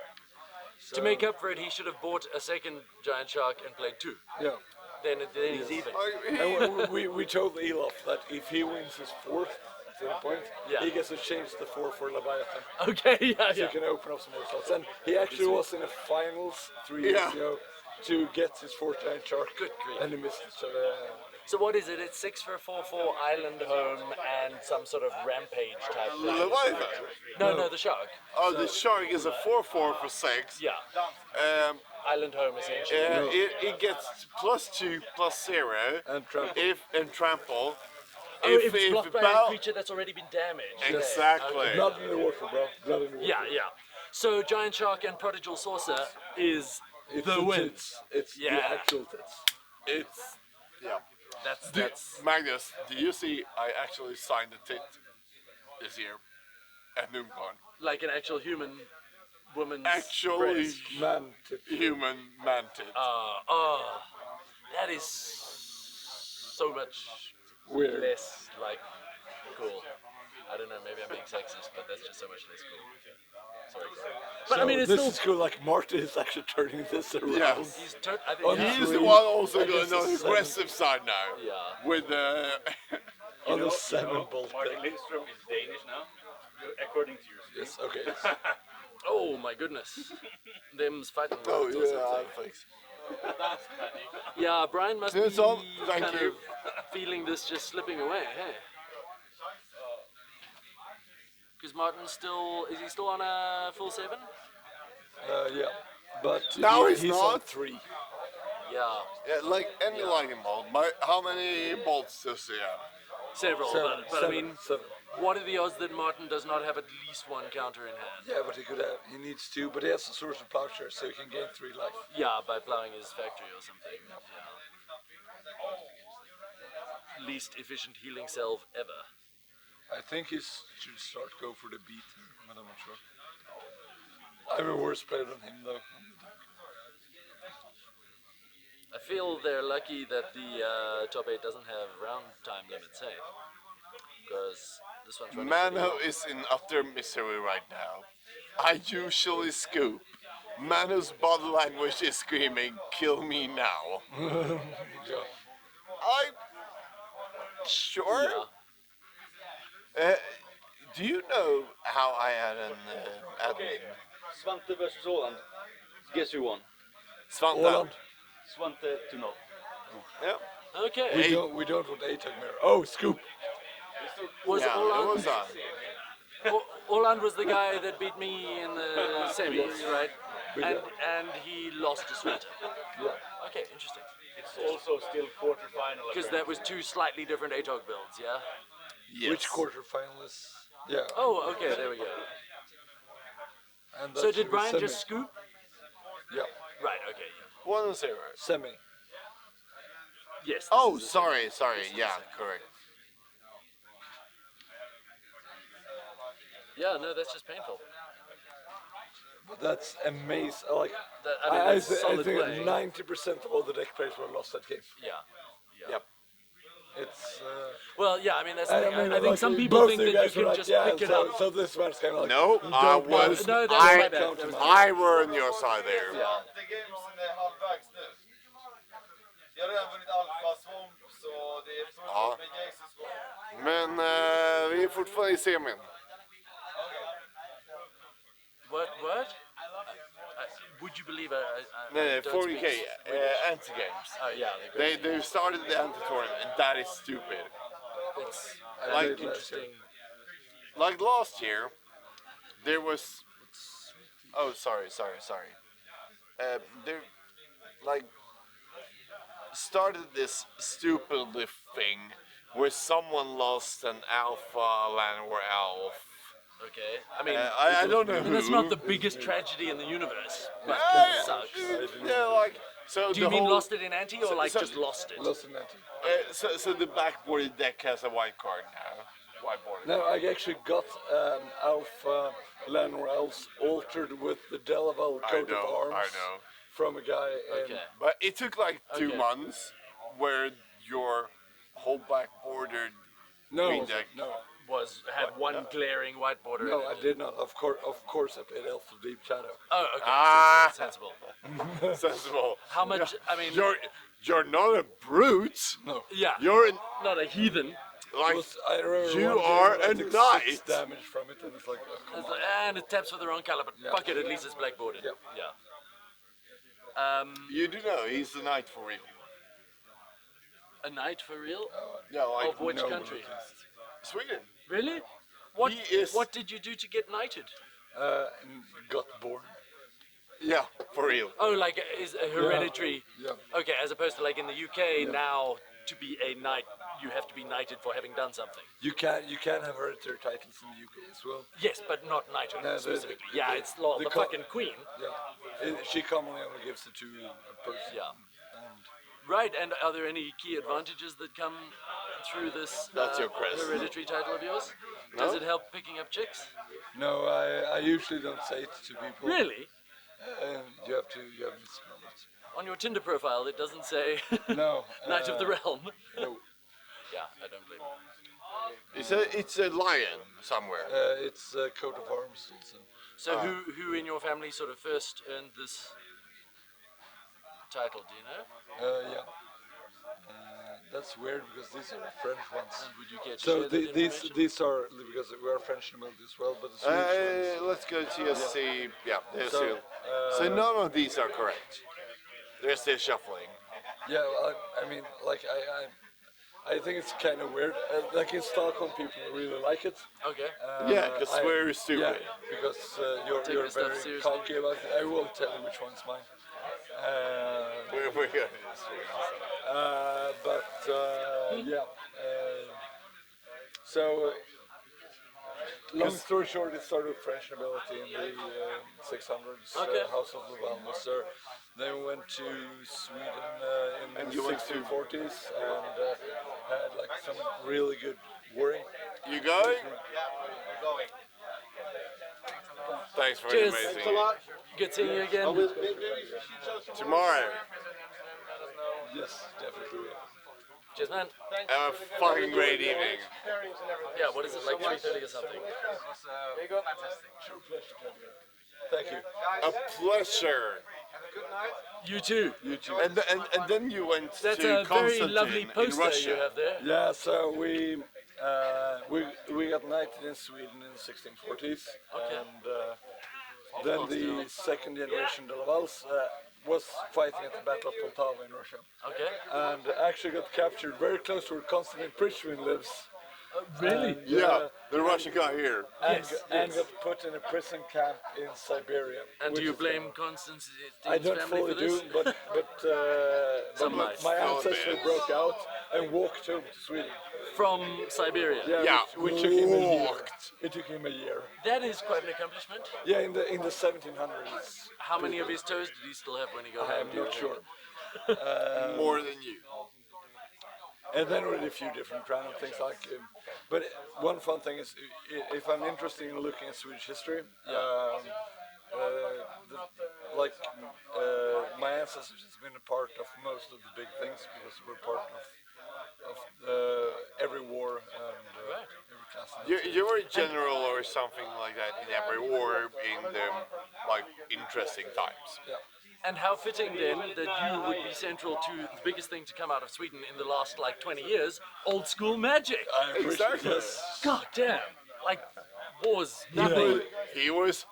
To make up for it, he should have bought a second giant shark and played 2. Yeah. then he's even. And we told Elof that if he wins his fourth point, Yeah. he gets to change the four for Leviathan. Okay, yeah, So yeah. you can open up some more slots. And he actually was in the finals 3 years ago to get his fourth giant shark. Good grief. And he missed it. So, So what is it? It's 6 for 4/4 island home and some sort of rampage type thing. Leviathan. No, the shark. Oh, the shark is a 4/4 for 6. Yeah, island home essentially. It gets +2/+0 and trample. if trample. If it's blocked by a creature that's already been damaged. Exactly. Okay. Blood in the water, bro. Blood in the water. Yeah. So giant shark and prodigal saucer is It's the win. tits. It's the Yeah. actual tits. It's That's Magnus. Do you see? I actually signed a tit this year at NooBcon. like an actual human woman's Actually, breast. Man tits. human man tit. That is so much Weird. less like cool. I don't know, maybe I'm being sexist, but that's just so much less cool. Sorry. But I So mean, it's this still. is cool. Like Martin is actually turning this around. Yeah. I think, yeah. He's the one also I going guess on the it's aggressive side now. Yeah. With On the salmon bolt. Martin Lindstrom is Danish now, according to your Yes. Okay. Oh my goodness. Them's fighting oh words or yeah, something. thanks. Yeah, Brian must It's be all- thank kind you. of feeling this just slipping away, hey? Because Martin's still, is he still on a full 7? Yeah. But No, he's on not. 3. Yeah, Yeah, like any lightning bolt. How many bolts does he have? several. Seven. But I mean, 7. what are the odds that Martin does not have at least one counter in hand? Yeah, but he could have. He needs 2, but he has a source of plowshare, so he can gain 3 life. Yeah, by plowing his factory or something. Yeah. Least efficient healing salve ever. I think he should start go for the beat, but I'm not sure. I have a worse player than him though. I feel they're lucky that the top 8 doesn't have round time limits, hey? Because this one's running pretty Mano long. is in utter misery right now. I usually scoop. Mano's body language is screaming, "Kill me now." Yeah. I'm sure. Do you know how I had an admin? Svante versus Åland. Guess who won? Svante. Åland. Svante to know. Yeah. Okay. We don't want ATAG mirror. Oh, scoop. Was Yeah, Åland, it was on. Åland was the guy that beat me in the semis, right? And he lost to Svante. Yeah. Okay, interesting. It's also still quarterfinal. Because that was 2 slightly different ATOG builds, yeah? Yes. Which quarterfinalists? Yeah. Oh, okay, there we go. And So that's did the Brian semi. just scoop? Yeah. Right, okay, yeah. 1-0. Semi. Yes. this Oh, is the sorry. Yeah, correct. Yeah, no, that's just painful. But that's amazing. Like, That, I mean, that's I solid think play. 90% of all the deck players were lost that game. Yeah. Yep. It's. Well, yeah, I mean, that's the thing. I think like, some people both think of that you you guys were can like, just yeah, pick it so, up. So this one's kind of like. No, I was. No, that was my bad. That was I were on your side there. Yeah. Gamesen är halvvägs nu. Jag har redan vunnit Alpha Swamp, så det är fullt Ja. med Jesus kvar. Men vi är fortfarande i semin. What? Would you believe I Nej, don't 40k speak Swedish? anti-games. Oh, yeah, they're great. They started the anti-tournament, and that is stupid. It's Like- interesting. Like last year, there was. Oh, sorry. There, like, started this stupid thing where someone lost an alpha Llanowar elf. Okay. I mean, I don't know I mean, who. that's not the biggest tragedy in the universe, but it sucks. Yeah, like so. Do you the mean whole, lost it in ante or like so- just lost it? Lost in that. So the backboarded deck has a white card now. Whiteboarded. No, I actually got Alpha Llanowar Elves altered with the Delaval I coat know, of arms I know. from a guy in. Okay. But it took like 2 Okay. months where your whole backboarded No, green deck. no, Had one glaring white border. no, in I it. did not. Of course, I played Elf of Deep Shadow. Oh, okay. Ah. Sensible. sensible. How much? I mean, You're not a brute. No. Yeah, You're an, not a heathen. like I remember you one game are I a took knight. 6 damage from it, and it's like, oh, come on. And it taps with the wrong color, but fuck it, at least it's blackboarded. Yep. Yeah. You do know he's the knight for real. A knight for real? Yeah, like Of which no, country? Sweden. Really? What? He is- What did you do to get knighted? Got born. Yeah, for real. Oh, like is a hereditary? Yeah. Okay, as opposed to like in the UK now, to be a knight, you have to be knighted for having done something. You can have hereditary titles in the UK as well. Yes, but not knighthood No, specifically. the- Yeah, it's law. the The co- fucking queen. Yeah. She commonly only gives it to a person. Yeah. And Right, and are there any key advantages that come through this That's your crest. hereditary title of yours? Does No? it help picking up chicks? no, I usually don't say it to people. Really? You have to spell it. On your Tinder profile, it doesn't say No. Knight of the Realm. No. Yeah, I don't blame you. It's a lion somewhere. It's a coat of arms. So who in your family sort of first earned this title, do you know? Yeah. That's weird because these are French ones. And would you care to So share that information? these are because we are French nobility as well, but the Swedish ones. Let's go to see. Yeah, there's So, you. So none of these are correct. They're still shuffling. Yeah, I mean, like I think it's kind of weird. Like in Stockholm, people really like it. Okay. Yeah, because I- we're stupid. Yeah, because you're this stuff very seriously. cocky about it. I will tell you which one's mine. We're good. Yeah. So, long story short, it started with French nobility in the 600s. Okay. House of Louvain was there. Then we went to Sweden in And the you went to- 1640s and had like some really good warring. You going? We're going. Thanks for Cheers. the Thanks a amazing. lot. Good seeing you again. Maybe we should see each other Tomorrow. Yes, definitely. Cheers, man. Have a fucking great evening. Yeah, what is it, like 3:30 or something? There you go. Fantastic. Thank you. A pleasure. Have a good night. You too. And then you went That's to a very Constantine lovely in poster Russia. you have there. Yeah, so we got knighted in Sweden in the 1640s, Okay. and then the second generation de Lavals was fighting at the Battle of Poltava in Russia, Okay. and actually got captured very close to where Konstantin Princewind lives. Really? And, Yeah, the Russian guy here. and got put in a prison camp in Siberia. And do which you is- blame Constantine's I don't family fully for this? do, but Some might. my Oh, ancestor man. broke out and walked home to Sweden. From Siberia. Yeah, which took him a year. walked. It took him a year. That is quite an accomplishment. Yeah, in the 1700s. How many of his toes did he still have when he got I'm home? not sure. More than you. And then we did a few different random things like. But one fun thing is, if I'm interested in looking at Swedish history, my ancestors has been a part of most of the big things because we're part of every war and every class. You were a general or something like that in every war in the like interesting times. Yeah. And how fitting then that you would be central to the biggest thing to come out of Sweden in the last like 20 years, old school magic. I appreciate Exactly. this. God damn. Like, wars, nothing. He was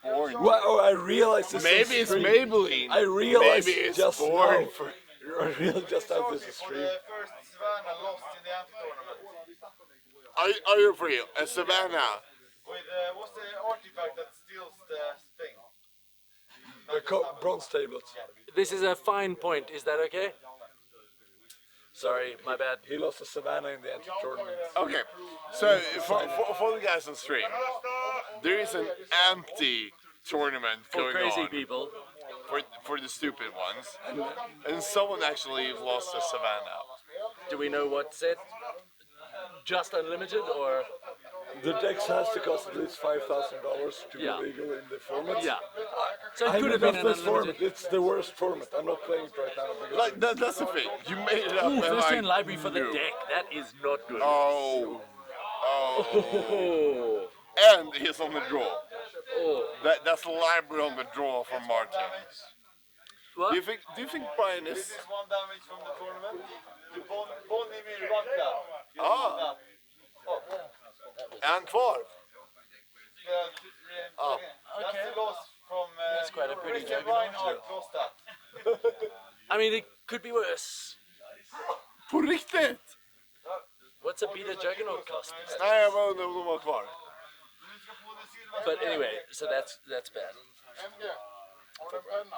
born. Well, oh, I realized this. Maybe on it's stream. Maybelline. I realized Maybe it's just born now. for. I realized just now this is For stream. the first Savannah lost in the anti-tournament. Are you for real? A Savannah. With what's the artifact that steals the thing? The bronze tablet. This is a fine point, is that okay? Sorry, my bad. He lost to Savannah in the anti-tournament. Okay, so for the guys on stream, there is an anti-tournament For going crazy on people. for the stupid ones, and someone actually lost to Savannah. Do we know what set? Just unlimited or? The decks has to cost at least $5,000 to Yeah. be legal in the format. Yeah. So it I could have love been an this format. unlimited. It's the worst format. I'm not playing it right now because Like that's the thing. You made it up. Ooh, and first like, turn library for the no. deck. That is not good. Oh, Oh. and he's on the draw. Oh. That's the library on the draw from Martin. What? Do you think Brian This is? is one damage from the tournament. The Bonnie Wak-Wak. Ah, and kvar. That's okay. the loss from That's quite a pretty Christian juggernaut. Reinhardt lost that. I mean, it could be worse. På riktigt? What's a beta juggernaut cost? Nej, jag bara undrar om de var kvar. But anyway, so that's bad. MG, har du en penna?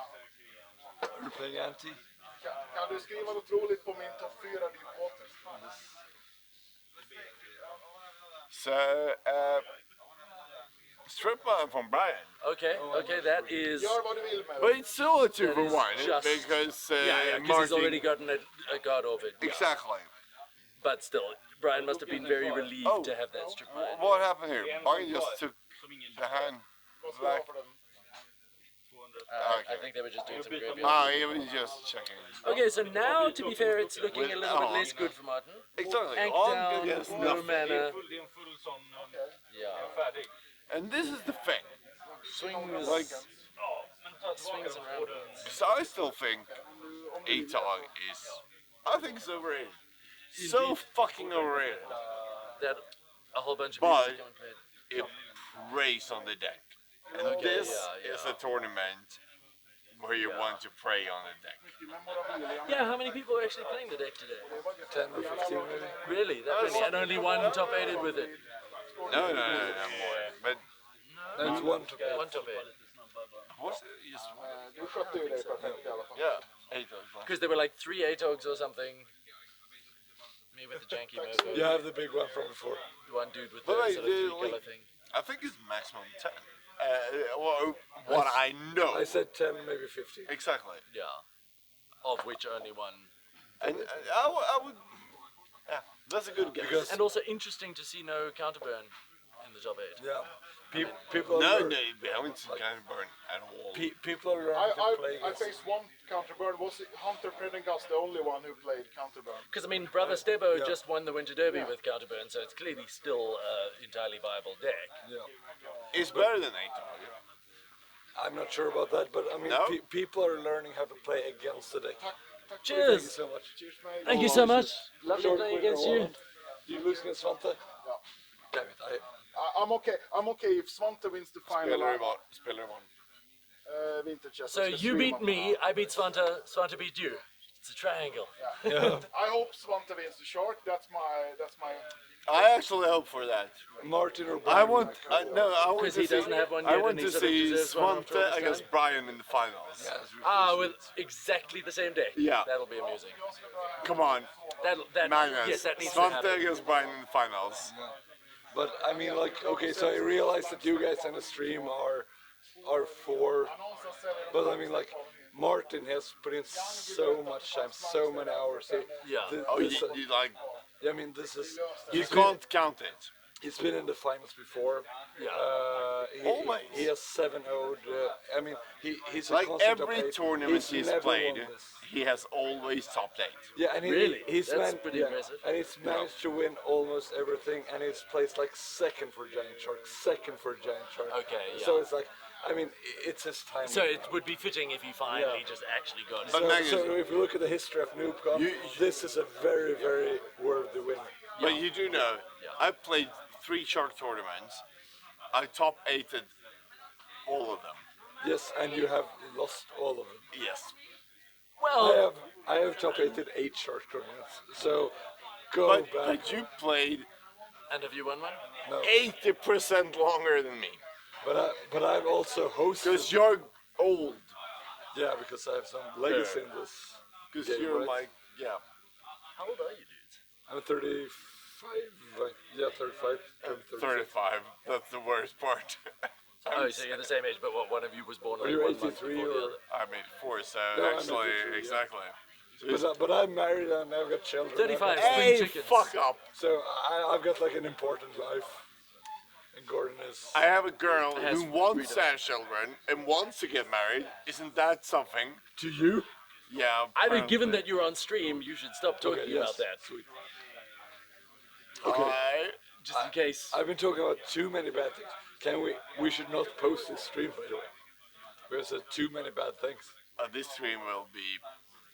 Are you playing anti? Kan du skriva något roligt på min topp 4 Deep Waters? So, stripper from Brian. Okay, that is. Gör vad du vill med But det. it's still a 2 That for is 1 just- because Yeah, because he's Martin. already gotten a god of it. Yeah. Exactly. But still, Brian must have been very relieved Oh. to have that strip mine. What happened here? Brian just took the hand Vad ska jag ha back. för den? I think they were just doing some graveyard. Ah, he was just checking. Okay, so now, to be fair, it's looking a little bit Oh. less good for Martin. Exactly. Act On down, against no nothing. mana. Det är en full sån Yeah. färdig. And this is the thing. Swings, Like, swings around. so I still think ATOG is. I think it's overrated. So fucking overrated. That a whole bunch of But- people come and play it. It preys on the deck. And Okay, this yeah, is yeah. a tournament where you want to prey on the deck. Yeah, how many people are actually playing the deck today? 10 or 15 maybe? Really? That many? And only one top 8 with it. No, more. But That's one to One top 8. what's it? Just, Du skötte ju dig perfekt i alla fall. yeah, ATOG. Because there were like 3 ATOGs or something. Me with the janky mofo. You have the big one from before. The one dude with But the wait, sort of 3 like- color thing. I think it's maximum 10. What I know. I said 10, maybe 15. Exactly. Yeah. Of which only one. And I would. Yeah, that's a good guess. Because- And also interesting to see no counterburn in the top 8. Yeah. People No, are no, we haven't seen Counterburn at all. people are learning to play I against. faced one counterburn. Was it Hunter Prendergast the only one who played counterburn? Because I mean, Brother Stebo Yeah. just won the Winter Derby Yeah. with counterburn, so it's clearly still entirely viable deck. Yeah. It's better than ATOG. I'm not sure about that, but I mean, No? people are learning how to play against the deck. Tack för Thank you Cheers! so much. Cheers mate. Thank you so much. Lovely Short playing winner against you. one. Do you lose against Svante? Ja. Damn it, I'm okay if Svante wins the final. Spelar one. Vintage. Jag So ska you streama. beat me, I beat Svante, Svante beat you. It's a triangle. I hope Svante wins the shark. That's my. I actually hope for that. Martin or I Brian? want. I want Because to he see. doesn't have one I yet want and he to sort of see deserves one after all Svante this against time. Brian in the finals. With exactly the same deck. Yeah. That'll be amusing. Come on, That Magnus. yes, that needs to Svante happen. against Brian in the finals. But I mean, like, okay, so I realize that you guys on the stream are for, but I mean, like, Martin has put in so much time, so many hours. Yeah. Oh, you like. I mean, this is. You can't count it. He's been in the finals before. Yeah. Always. He has 7-0'd. I mean, he's a Like constant every top eight. tournament he's never played, won this. he has always topped 8. Yeah, and Really? he's That's pretty impressive. And he's managed to win almost everything, and he's placed like second for Giant Shark, second for Giant Shark. Okay, yeah. So it's like, I mean, it's his time. So it would be fitting if he finally Yeah. just actually got it. But So, Magnus- so if you look at the history of NoobCon, this is a very, very worthy win. But you do know, Yeah. I played 3 shark tournaments. I top 8'd all of them. Yes, and you have lost all of them. Yes. Well, I have top 8 Shark tournaments. So go But, back. but you played and have you won one? No. 80% longer than me. But I've also hosted. Because you're old. Yeah, because I have some legacy in this. Because game, you're right? like, yeah. How old are you, dudes? I'm 35. Right? Yeah, 35. I'm 35. That's the worst part. Oh, so you're the same age, but what, one of you was born Are like you 1 month 83 before the or- other. I made 4, so No, I'm actually, 83, yeah. exactly. But I'm married and I've got children. 35. Hey, Spring chickens. fuck up. So I've got like an important life. And Gordon is. I have a girl Has who wants to freedom. have children and wants to get married. Isn't that something? To you? Yeah. I mean, given apparently. that you're on stream, you should stop talking Okay, about that. Sweet. Okay. Just in case. I've been talking about too many bad things. Can we? We should not post this stream, by the way. Because there's too many bad things. this stream will be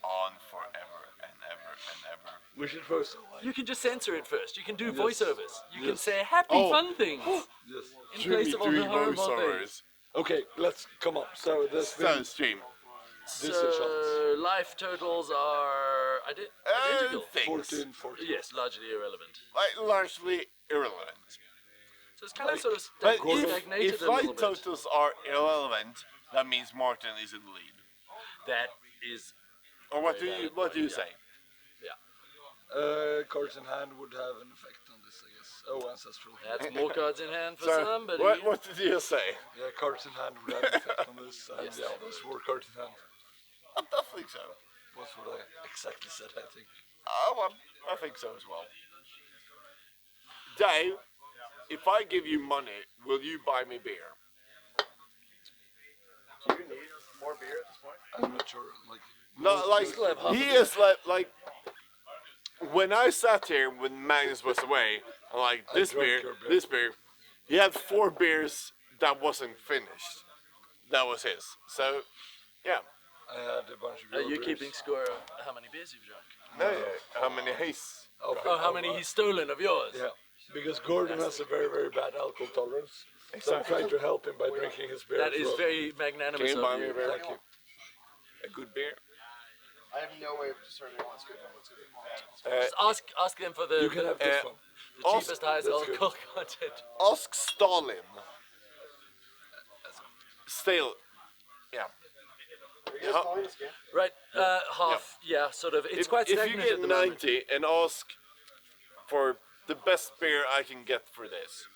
on forever and ever and ever. We should post it. You can just censor it first. You can do voiceovers. You can Yes. say happy fun things Yes. in place of all the horrible things. Okay, let's come on. So this So stream. This is So life totals are identical. Things. 14. Yes, largely irrelevant. Like largely irrelevant. So it's kind of sort of But stagnated if a little life bit. totals are irrelevant, that means Martin is in the lead. That is, Or what do you say? Cards in hand would have an effect on this, I guess. Oh, ancestral. that's more cards in hand for So, somebody. what did you say? Yeah, cards in hand would have an effect on this. And Yes. yeah, there's more cards in hand. I don't think so. That's what I exactly said, I think. Well, I think so as well. Dave, if I give you money, will you buy me beer? Do you need more beer at this point? I'm not sure. Like, No, like still have half he a beer. is like when I sat here when Magnus was away, I'm like this drank beer, your beer. this beer. He had 4 beers that wasn't finished. That was his. So, yeah. I had a bunch of Are you beers. keeping score of how many beers you've drunk? No, how many haze? Oh, how many he's stolen of yours? Yeah, because Gordon has a very, very bad alcohol tolerance. So I'm trying to help him by drinking his beer. That as is well. very magnanimous Can you buy of me you. a beer? Thank you. A good beer? I have no way of discerning what's good and what's good. Just ask them for the, You can have this one. the cheapest, highest that's good. alcohol content. Ask Stalin. Still, yeah. Are you guys How- calling this game? Right, half, yeah, sort of. It's quite if you stagnant get at the moment. 90 and ask for the best beer I can get for this,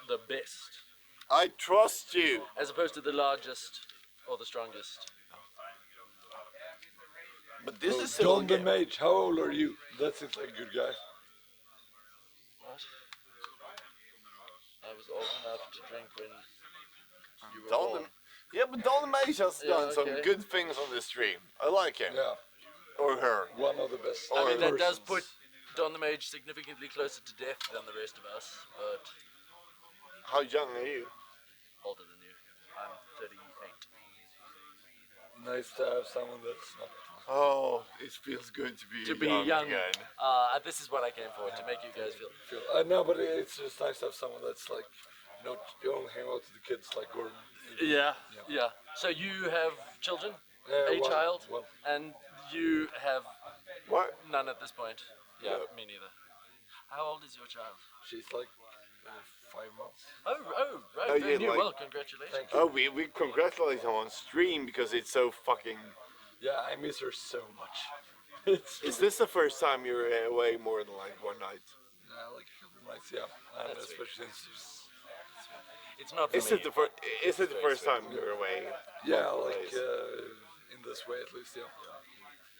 The best. I trust you. As opposed to the largest or the strongest. But this is still a Don the game. Mage, how old are you? That seems like a good guy. What? I was old enough to drink when you were Don born. the- Yeah, but Don the Mage has Yeah, done some okay. good things on the stream. I like him. Yeah, Or her. one of the best. I mean, that does persons. put Don the Mage significantly closer to death than the rest of us, but How young are you? older than you. I'm 38. Nice to have someone that's not. Oh, it feels good to be young. again. This is what I came for, to make you guys feel. No, but it's just nice to have someone that's like, you only hang out with the kids like Gordon. Yeah. So you have children? A One- child? one. And you have What? none at this point? Yeah, No. me neither. How old is your child? She's like 5 months. Oh, right, Oh, very yeah, new. like- Well, congratulations. Thank you. Oh, we congratulate him on stream because it's so fucking. Yeah, I miss her so much. Is this the first time you're away more than like one night? Yeah, like a couple nights, yeah. And That's sweet. especially since she's, It's not for Is me. it the first? Is it the first time you're away? yeah, like in this way at least, yeah.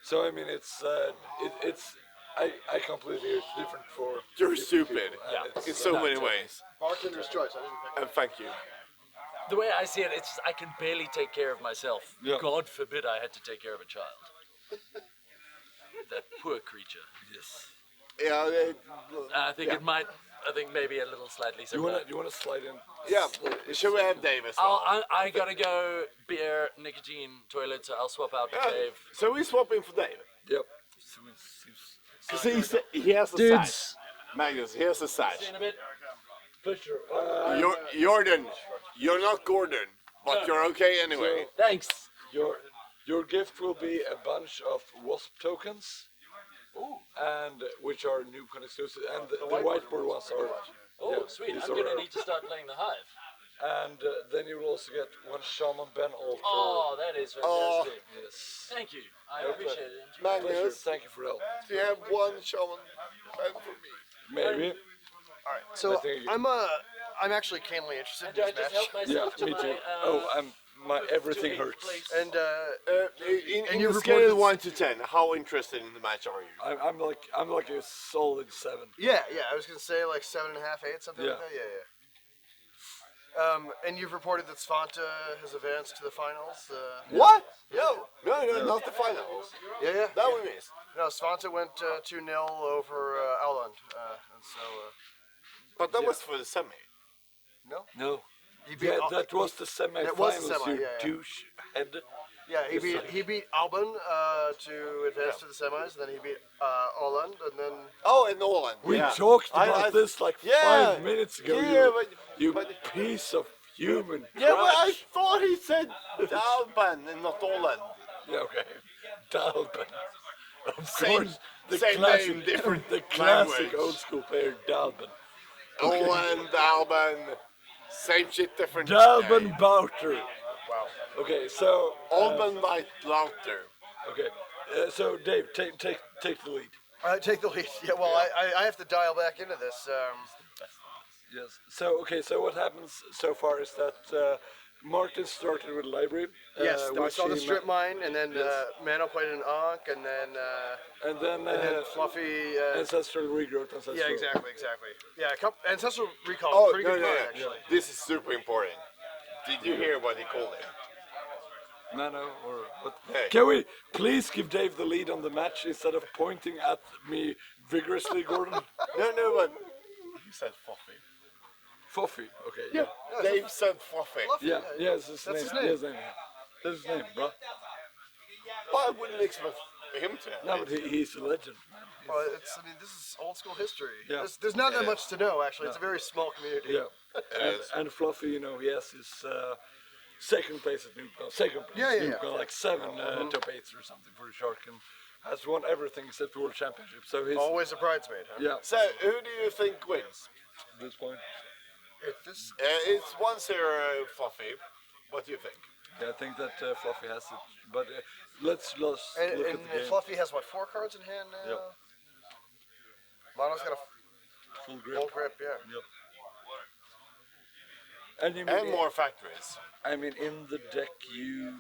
So I mean, it's I completely it's different for. You're different stupid. people, and Yeah. it's, In so Not many to- ways. Bartender's choice. I didn't pick. And thank you. The way I see it, it's I can barely take care of myself. Yeah. God forbid I had to take care of a child. That poor creature. Yes. Yeah. I think it might. I think maybe a little slightly You similar. wanna slide in? Yeah. Should we have Dave as well? I gotta go beer, nicotine, toilet, so I'll swap out the Yeah, cave. so we swap in for Dave. Yep. Because he has a Dudes. sash. Magnus, he has a sash. See you in a bit. Pusher. You're Jordan. You're not Gordon, but you're okay anyway. Thanks. Your gift will be a bunch of wasp tokens. And which are new exclusive, and the whiteboard ones are. Oh, yeah, sweet. these I'm are gonna rare. need to start playing the hive. And then you will also get one Shaman Ben altar. Oh, that is fantastic. Yes. Thank you. I appreciate it. Pleasure. Magnus, Thank you for the help. do you have one shaman for me? Maybe. So I think- I'm actually keenly interested Do I in just this help match. Yeah, myself to me my, too. Oh, my everything to eighth hurts. place? And In you the reported scale this- 1 to 10, how interested in the match are you? I'm like a solid 7. yeah, I was gonna say like 7.5, 8, something Yeah. like that. Yeah. And you've reported that Svante has advanced to the finals. What? Yo. No, not the finals. Yeah. That we missed. No, Svante went 2-0 over Auland, and so But that was for the semi. no. No. He beat that was the semi-finals, That was the semi, you yeah. douche head. Yeah, he It's beat like- he beat Albon to advance to the semis, and then he beat Åland, and then Oh, in Åland. We yeah. talked I- about I- this like yeah, 5 minutes ago. yeah, you but- piece of human Yeah, but I trash. thought he said Dalban and not Åland. Yeah, okay. Dalben. Of Same- course, the same classic, name, different the classic language. old school player Dalben. Åland, Dalban, same shit, different. Dalben Bouter. wow. Okay, so Alban like louder. okay, so Dave, take the lead. Take the lead. Yeah, well, I have to dial back into this. Yes. So okay, so what happens so far is that Martin started with library. Yes, I which saw the he strip mine, and then Yes. Mano played an Ankh, and then and then Fluffy. ancestral regrowth. Ancestral. Yeah, exactly. Yeah, Ancestral Recall. Oh, pretty no, good no, card, no. actually. This is super important. Did you hear what he called it? Nano or what? Hey. Can we please give Dave the lead on the match instead of pointing at me vigorously, Gordon? No, but he said fluffy. Foffy. Okay. Yeah. Dave said fluffy. Yeah. Yes, his That's name. his name. Yes, name. That's his name, bro. Well, I wouldn't expect him to. No, but he's a legend. Well, this is old school history. Yeah. There's not that Yeah. much to know, actually. It's a very small community. Yeah. And Fluffy, you know, he has his second place at Newcastle. Second place Yeah, at yeah, yeah. Newcastle, like 7 top 8s or something for the Shark, and has won everything except the World Championship. So he's Always a bridesmaid, huh? yeah. So, who do you think wins? At this point, If this, It's 1-0 fluffy. What do you think? yeah, I think that Fluffy has it. But let's look and at the game. Fluffy has what, 4 cards in hand now? Yep. Mono's got a Full grip. full grip, yeah. Yep. And, you And mean, more factories. I mean, in the deck, you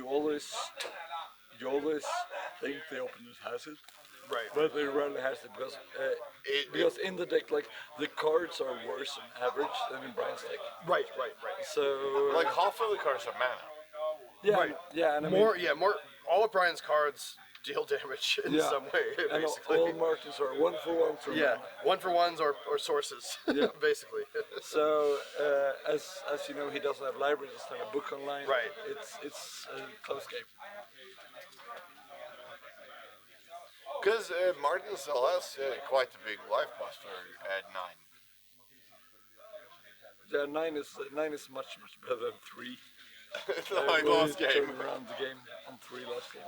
always think the opponent has it, Right. but they rarely has it because in the deck, like the cards are worse on average than in Brian's deck. Right. So Like half of the cards are mana. yeah, right. yeah, and I More, mean, yeah, more. All of Brian's cards deal damage in yeah, some way, and basically. all Martins are 1-for-1s or Yeah, mana. 1-for-1s or sources, Yeah. basically. So as you know, he doesn't have libraries, doesn't have a book online. Right. It's a close game. Because Martin still has quite a big life buster at 9. Yeah, nine is much better than 3. Like When last he game. turned around the game on 3 last game.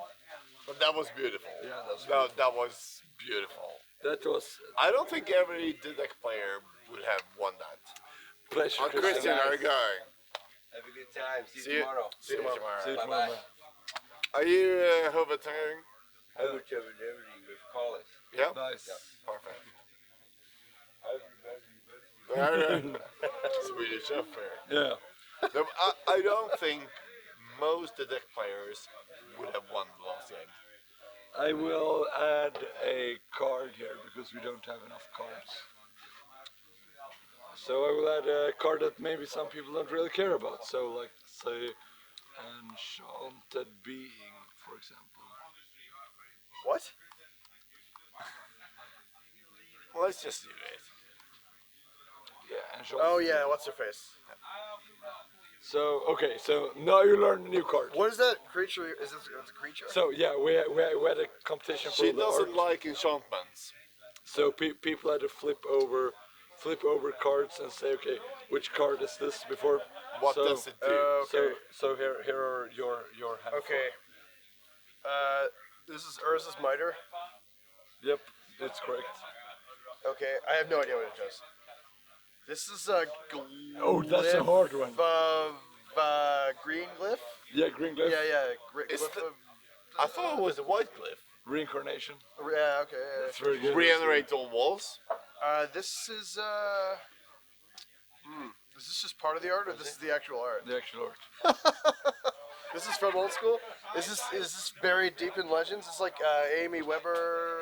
But that was beautiful. Yeah, that's that was beautiful. That was I don't think every Didac player would have won that. pleasure. Christian, how are you going? Have a good time. See See you you tomorrow. See you tomorrow. See you Bye-bye. tomorrow. Are you Hovertang? Over to everything with Colin. Yeah? Nice. Perfect. Swedish affair. Yeah. No, I don't think most Didac players would have won the last game. I will add a card here because we don't have enough cards. So I will add a card that maybe some people don't really care about. So like say Enchanted Being, for example. What? Well, let's just do it. Yeah, Enchanted. Oh yeah, what's her face? So okay, so now you learn a new card. What is that creature? Is this it's a creature? So yeah, we had a competition for She the doesn't art. like enchantments. So people had to flip over cards and say, okay, which card is this before? What So- does it do? Okay. So here are your handful. Okay. This is Urza's Miter. Yep, it's correct. Okay, I have no idea what it does. This is a glyph Oh, that's a hard one. of green glyph. Yeah, green glyph. Yeah. Is Glyph the- of, I thought it was a white glyph. Reincarnation. yeah, okay. It's very good. Regenerate all walls. This is is this just part of the art, or this is the actual art? The actual art. This is from Old School. Is this buried deep in Legends? It's like Amy Weber,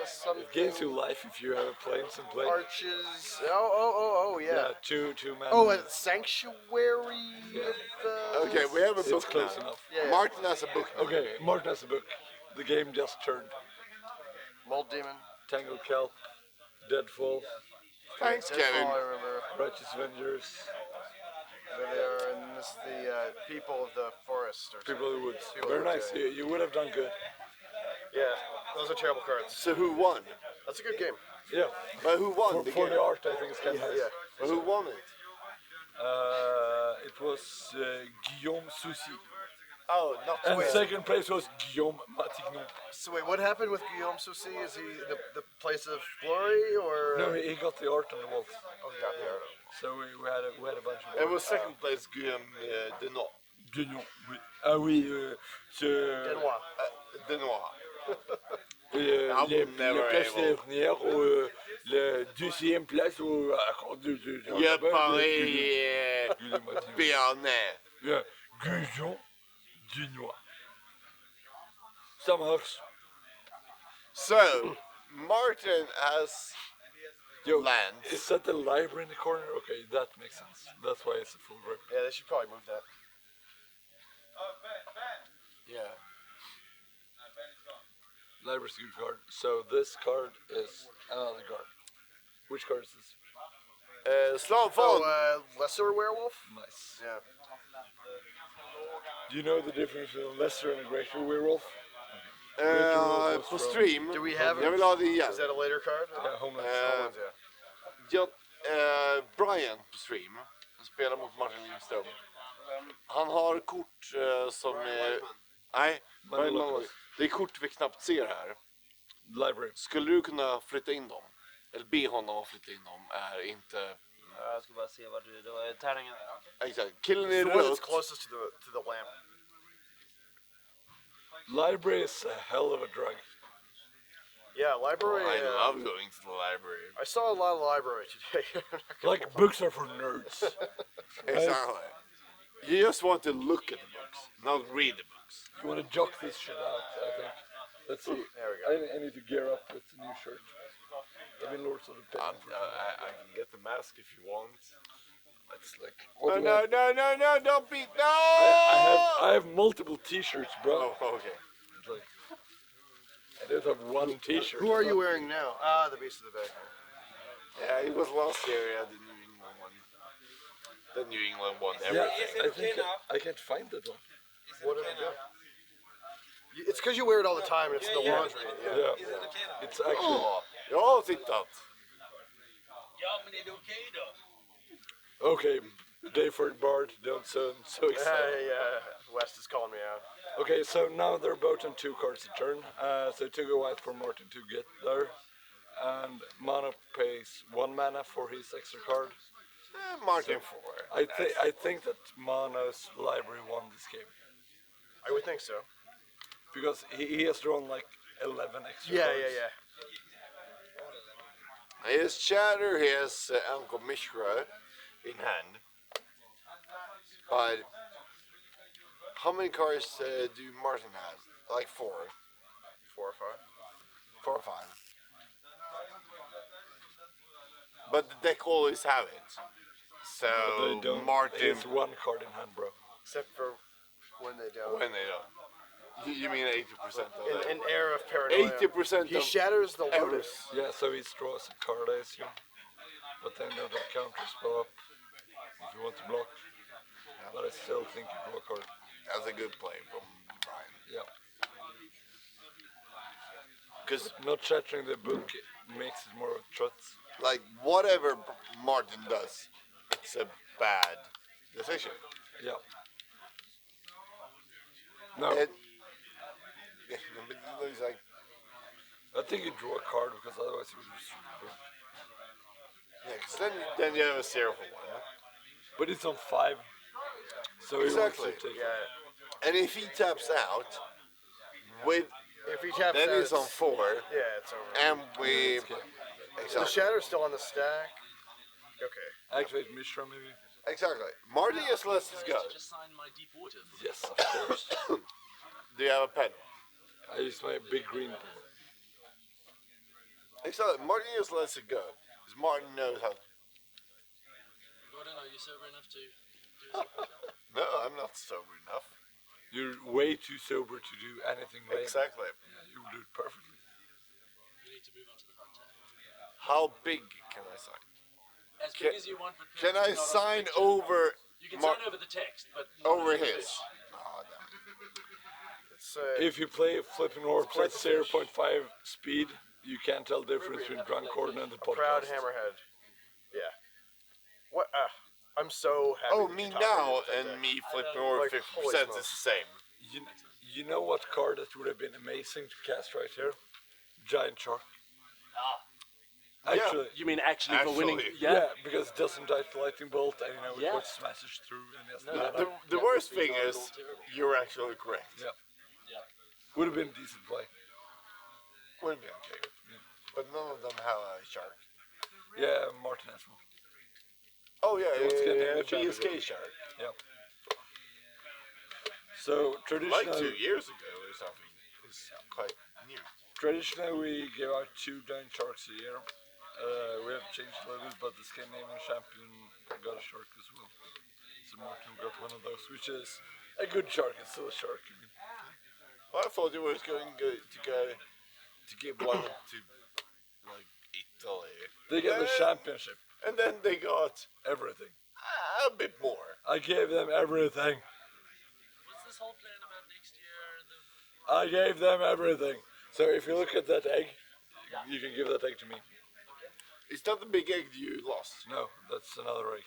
something. It gains you life if you have a planes and play. Arches. Oh, yeah. Yeah, two man. Oh, a sanctuary. Yeah. Of, Okay, we have a It's book close now. enough. Yeah. Martin has a book now. Okay, Martin has a book. The game just turned. Mold Demon. Tango Kelp, Deadfall, Thanks, That's Kevin. all I remember. Righteous Avengers, Where they are, and this is the people of the forest. Or People of the Woods. People Very of the nice. Woods, You would have done good. Yeah, those are terrible cards. So who won? That's a good game. Yeah. But who won the For game? the art, I think it's kind of nice. Yeah. But who won it? It was Guillaume Soucy. Oh, not And Sweden. second place was Guillaume Matignon. So wait, what happened with Guillaume Soucy? Is he the place of glory or? No, he got the art on the walls. Oh, he got there. So we had a bunch of It was second place Guillaume Denot. Guillaume, oui. Ah oui, Denois. Denois. les never places able. dernières, la deuxième place encore deux. Je parie Béarnais. Guillaume Dunois. Ça marche. So, Martin has Yo, land. is that the library in the corner? Okay, that makes sense. That's why it's a full grip. Yeah, they should probably move that. Yeah. Library's a good card. So this card is another card. Which card is this? Stockholm. Lesser werewolf. Nice. Yeah. Do you know the difference between a lesser and a greater werewolf? På stream. Do we have Jag vill ha det igen. Is that a later card? Yeah, Homeland. Homelands, yeah. Ja, Brian på stream spelar mot Martin Lindstrom. Han har kort som är... Nej, Brian Malloy. Det är kort vi knappt ser här. Library. Skulle du kunna flytta in dem? Eller be honom att flytta in dem är inte... Jag ska bara se vart det var tärningen där. Exakt. Killen i The one that's rött. closest to the lamp. Library is a hell of a drug. Yeah, library. I love going to the library. I saw a lot of library today. Like books are for nerds. Exactly. You just want to look at the books, not read the books. You want to jock this shit out, I think. Let's see. There we go. I need to gear up with the new shirt. I've been Lords of the Pen. I can get the mask if you want. It's like No, no, no, no, no, don't beat. No! I have multiple T-shirts, bro. Oh, okay. It's like, I don't have one T-shirt. Who are you wearing now? Ah, the Beast of the Bay. Yeah, it was last year. The New England one. The New England one. Yeah, Everything. I think I can't find that one. What did it do? It's because you wear it all the time and it's in the laundry. Yeah. Yeah, it's actually. Ja, jag har tittat. Ja, men är det okej då? Okay, Dayford Bard, don't sound so excited. Yeah. West is calling me out. Okay, so now they're both on 2 cards a turn. So 2 go white for Martin to get there. And Mana pays 1 mana for his extra card. Martin So, 4. I think that Mana's library won this game. I would think so. Because he has drawn like 11 extra Yeah, cards. yeah. He has Chatter, he has Uncle Mishra in hand. But how many cards do Martin have? Like 4. 4 or 5. 4 or 5. But the deck always have it. So They don't. Martin, He has 1 card in hand, bro. Except for when they don't. when they don't. You mean 80% of that? An air of paranoia. 80% He of shatters the ever. lotus. Yeah, so he draws a card, I assume. But then the counters go up if you want to block. But I still think you draw a card. That's a good play from Brian. Yeah. Because Not shattering the book makes it more truts. like whatever Martin does, it's a bad decision. Yeah. No, And, but he's like, I think you draw a card because otherwise you would just. yeah, 'cause then you have a 0 for 1. But it's on 5. So he Exactly. wants to take Yeah. And if he taps out with, If he taps then out, it's on 4, Yeah, it's over. and we The exactly. shatter's still on the stack. Okay. Activate Mishra maybe? Exactly. Martin just lets us go. Just sign my deep water. Yes, of course. Do you have a pen? I use my big green pen. Exactly. Martin just lets it go. Because Martin knows how. Gordon, are you sober enough to do No, I'm not sober enough. You're way too sober to do anything lame. Exactly. Yeah, you do it perfectly. You need to move on to the Banter. How big can I sign? as big as you want, but Can please I do not on the sign picture. over You can Mar- sign over the text, but not over over the his? fish. Oh, damn. It's If you play flipping orbs quite at the fish. 0.5 speed, you can't tell the difference between drunk Gordon and the a proud podcast. hammerhead. Yeah. What? I'm so happy. Oh, that me you taught now that and deck. me flipping over Like, 50% holy is the same. You know what card that would have been amazing to cast right here? Giant Shark. Actually, You mean actually for winning? Actually. yeah, because it doesn't die to lightning bolt, and it Yeah. smashes through. And yes, The worst thing is, you're actually correct. yeah, would have been a decent play. Would be okay. But none of them have a shark. Yeah, Martin has one. Oh yeah, Let's get the BSK shark. Yeah. So Like traditionally, 2 years ago or something. It's quite new. traditionally we give out 2 giant sharks a year. We have changed a little bit, but the Scandinavian champion got a shark as well. So Martin got one of those, which is a good shark. It's still a shark. I mean. Well, I thought you was going to give one to like Italy. They get the Eh, championship, And then they got everything. a bit more. I gave them everything. What's this whole plan about next year? I gave them everything. So if you look at that egg, you can give that egg to me. It's not the big egg you lost. No, that's another egg.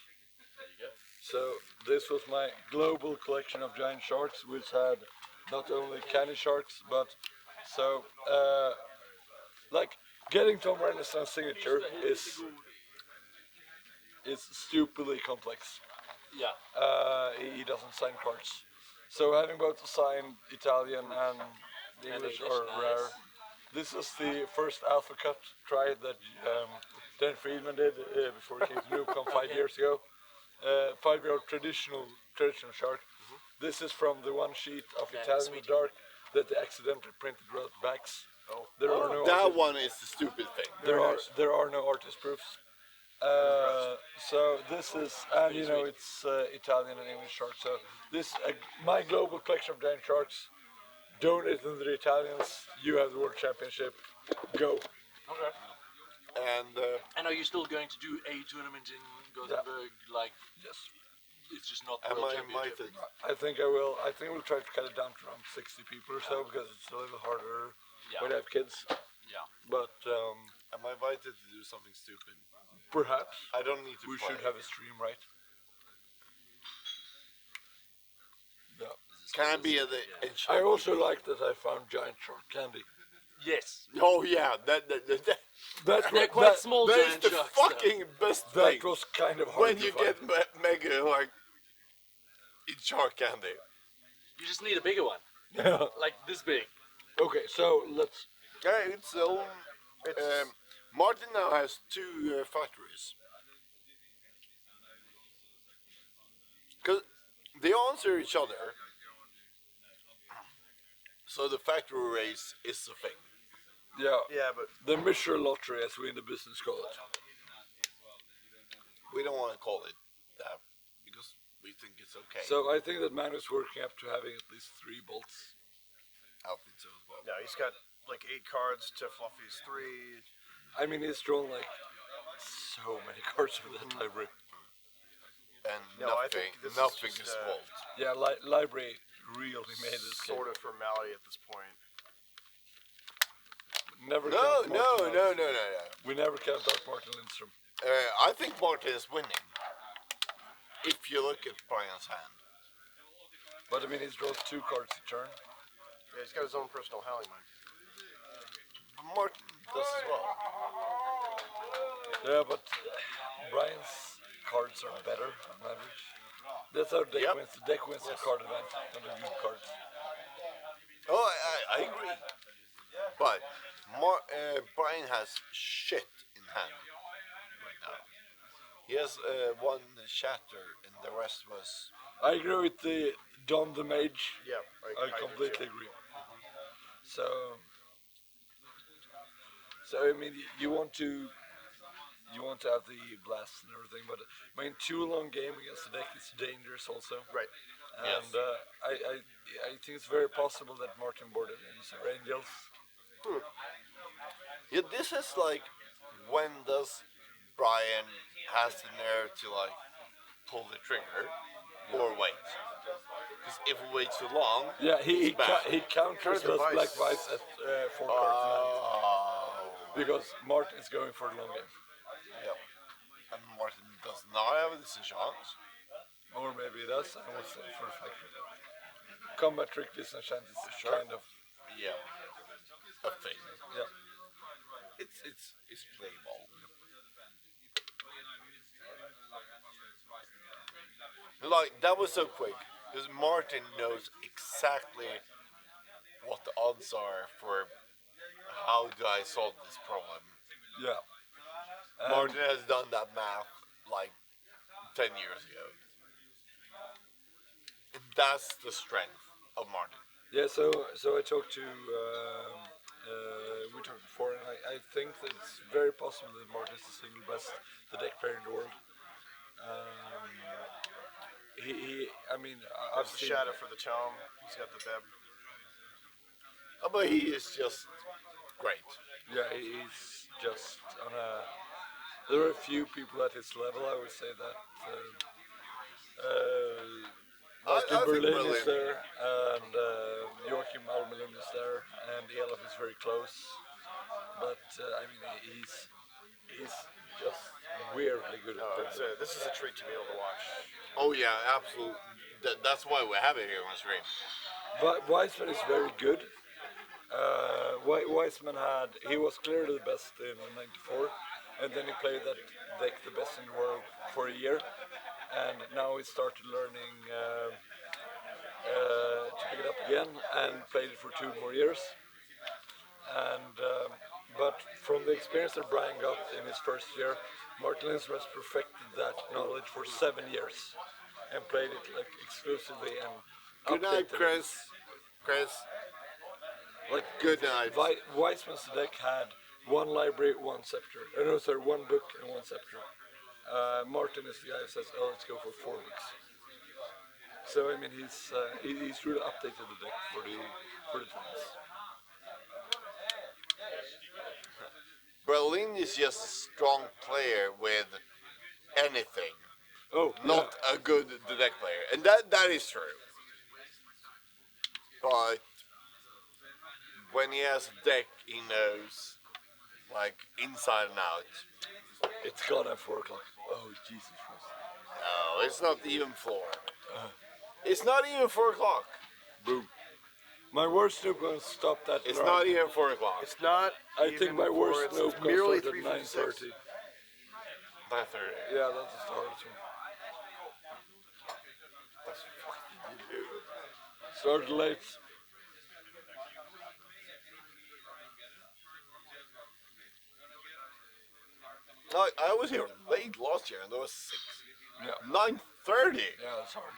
So this was my global collection of giant sharks, which had not only candy sharks, but so like getting Tom Renaissance signature is stupidly complex. Yeah. He doesn't sign cards, so having both the signed Italian and English are English, rare. nice. This is the first alpha cut try that Dan Friedman did before he came to Newcom 5 years ago. 5-year-old traditional shark. This is from the one sheet of Italian sweet. dark that they accidentally printed red backs. There are no That artist, one is the stupid thing. there are no artist proofs. So this is, and you know it's Italian and English sharks. So this my global collection of giant sharks. Donate to the Italians. You have the world championship. Go. Okay. And And are you still going to do a tournament in Gothenburg? Like, Yes. it's just not the am world I championship. invited? I think I will. I think we'll try to cut it down to around 60 people or so because it's a little harder Yeah. when you have kids. Yeah. But Am I invited to do something stupid? perhaps I don't need to we play. should have a stream, right? Yeah. Can I be at the I also like that I found giant shark candy. Yes. Oh yeah, that They're quite that, small that is giant the sharks. though. fucking best that thing. was kind of hard When to you find. get mega like in shark candy. You just need a bigger one, like this big. Okay, so let's. Yeah, it's Martin now has 2 factories. Cause they answer each other. So the factory race is the thing. Yeah. Yeah, but The Mishra lottery, as we in the business call it. We don't want to call it that because we think it's okay. So I think that man is working up to having at least 3 bolts. I think so as well. no, he's got like 8 cards to Fluffy's 3. I mean, he's drawn like so many cards for that library. And No, I think this is nothing just, is fault. Yeah, library really made this game. Sort of formality at this point. Never No, count no, Martin no, out. no, no, no. We never count out Martin Lindstrom. I think Martin is winning. If you look at Brian's hand. But I mean, he's drawn 2 cards a turn. Yeah, he's got his own personal howling mine. Martin does as well. Yeah, but Brian's cards are better on average. That's how deck Yep. wins. The deck wins the card advantage, not the good cards. Oh, I agree. But Brian has shit in hand right now. He has 1 shatter and the rest was... I agree with the Don the Mage. Yeah, I do completely too. agree. So I mean, you want to have the blasts and everything, but I mean, too long game against the deck is dangerous also. Right. And I think it's very possible that Martin boarded use of Angels. Yeah, this is like, when does Brian has the nerve to like pull the trigger or wait. Because if we wait too long, Yeah, he it's bad. counters Counter those black device. vice at 4 cards in hand. Oh, Because Martin is going for the long game. yeah. And Martin does not have a disenchant. Or maybe it does, I will say for a fact. Combat trick disenchant is Sure. kind of, Yeah, a thing. yeah. It's playable. Like that was so quick because Martin knows exactly what the odds are for how do I solve this problem. Yeah. Martin has done that math like 10 years ago. And that's the strength of Martin. Yeah, so I talked to, we talked before, and I think that it's very possible that Martin is the single best the deck player in the world. I mean, I've There's the seen, shadow for the tome. He's got the beb. But he is just great. yeah, he's just on a, there are a few people at his level, I would say that, Martin I think Berlin Berlin. is there, and Joachim Almelund is there, and Elif is very close. But I mean, he's just weirdly good at Berlin. This is a treat to be able to watch. Oh yeah, absolutely. That's why we have it here on stream. Weissman is very good. Weissman he was clearly the best in '94, and then he played that deck the best in the world for a year, and now he started learning to pick it up again and played it for 2 more years. And but from the experience that Brian got in his first year, Martin Lindstrom has perfected that knowledge for 7 years and played it like exclusively and Good night, updated it. Chris. Chris. Like Good night. Weissman's deck had 1 library, 1 scepter. No, sorry, 1 book and 1 scepter. Martin is the guy who says, "Oh, let's go for 4 books." So I mean, he's really updated the deck for the times. Berlin is just a strong player with anything, Oh, not a good deck player, and that is true. But when he has a deck, he knows like inside and out. it's gone at 4 o'clock. Oh, Jesus Christ! No, it's not even 4. It's not even 4 o'clock. Boom. My worst snoop gonna stop that. It's alarm. not even 4 o'clock. It's not. I think my worst it's snoop gonna merely start at 3:56. 9:30. 9:30. Yeah, that's the hardest one. Started late. I was here late last year and there was 6. Yeah. 9:30. Yeah, that's hard.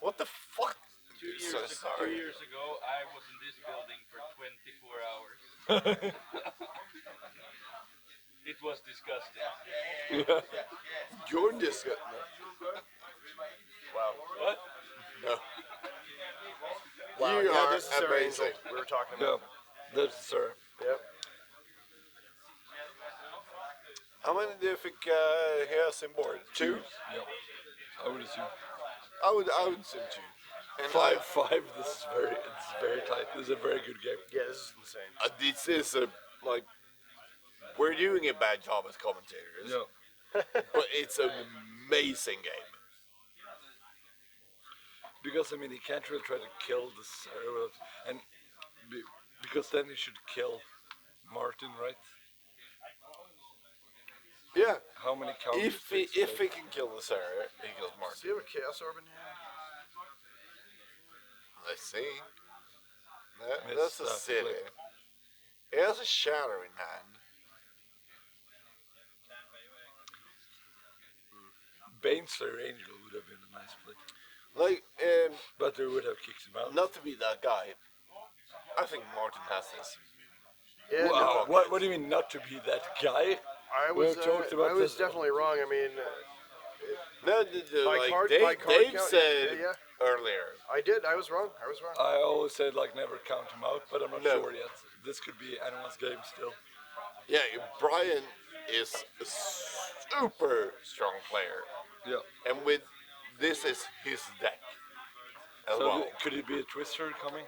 What the fuck? So 2 sorry. years ago, I was in this building for 24 hours. It was disgusting. You're disgusting. Wow. What? No. Wow. You Yeah, are this is our amazing. angel we were talking Yeah, about. that's sir. Yep. How many do you think he has in board? 2? Yeah, I would assume. I would say 2. And 5-5. It's very tight. This is a very good game. Yeah, this is insane. this is a like we're doing a bad job as commentators, Yeah. but it's an amazing game. Because I mean, he can't really try to kill the Sarah, and because then he should kill Martin, right? Yeah. How many counters? If he can kill the Sarah, he kills Do Martin. you have a Chaos Orb in here? Let's see. Miss That's a that city. flip. He has a shadow in hand. Baneslayer Angel would have been a nice play, Like, but they would have kicked him out. not to be that guy. I think Martin has this. Yeah. Wow, No, what do you mean not to be that guy? I We was. have talked about I was this. definitely wrong. I mean, No, By like card- Dave, by card Dave count, said yeah. earlier. I did. I was wrong. I was wrong. I always said like never count him out, but I'm not No. sure yet. This could be anyone's game still. Yeah, Brian is a super strong player, Yeah. and with this is his deck as So well. could it be a twister coming?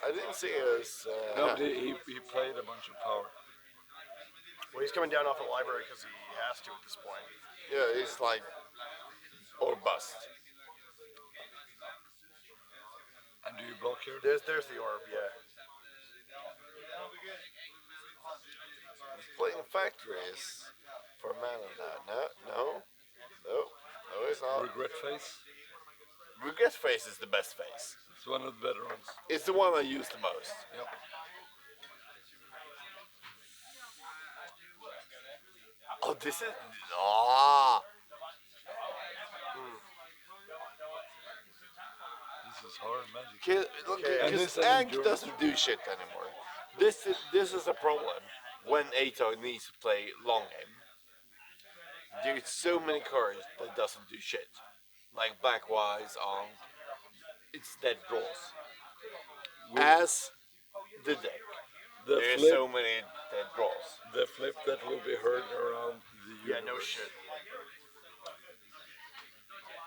I didn't see his. No, but he played a bunch of power. Well, he's coming down off the library because he has to at this point. Yeah, it's like or bust. And do you block here? There's the orb, yeah. Playing factories for a man on that. No, it's not. Regret face? Regret face is the best face. It's one of the better ones. It's the one I use the most. Yep. Oh, this is This is hard magic. Because this I Ank enjoy. doesn't do shit anymore. This is a problem when ATOG needs to play long game. There's so many cards that doesn't do shit. Like Blackwise on it's dead draws. As the deck. The There's flip, so many dead draws. the flip that will be heard around the Yeah, no universe. shit.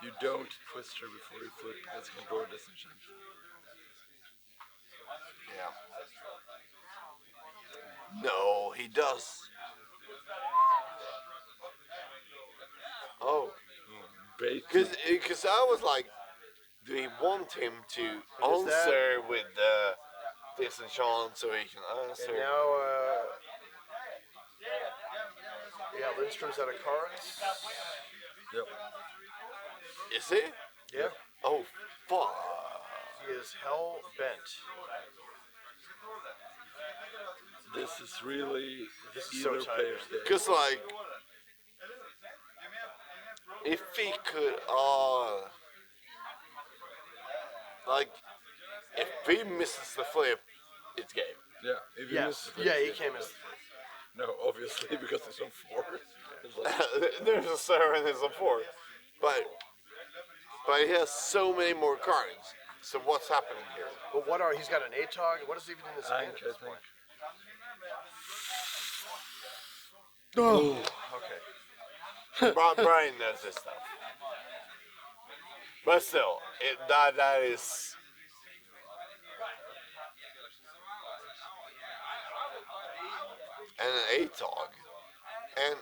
You don't twist her before you flip because you can draw a disenchant. Yeah. No, he does. Oh, Bait. because I was like, do we want him to What is that? answer with disenchant so he can answer? And now, yeah, Lindstrom's out of cards. Yep. Is he? Yeah, Oh, fuck. he is hell bent. This is really This is so either tight. player's day. Because like, if he could, like, if he misses the flip, it's game. Yeah. If you Yes, miss the flip, yeah, he you can't miss miss. the flip. No, obviously because it's on 4. It's like, There's a 7 and a 4, but he has so many more cards. So what's happening here? But he's got an ATOG. What is even in his hand Ank, at I this think. point? Okay. Brian knows this stuff. But still, that is. And an ATOG. And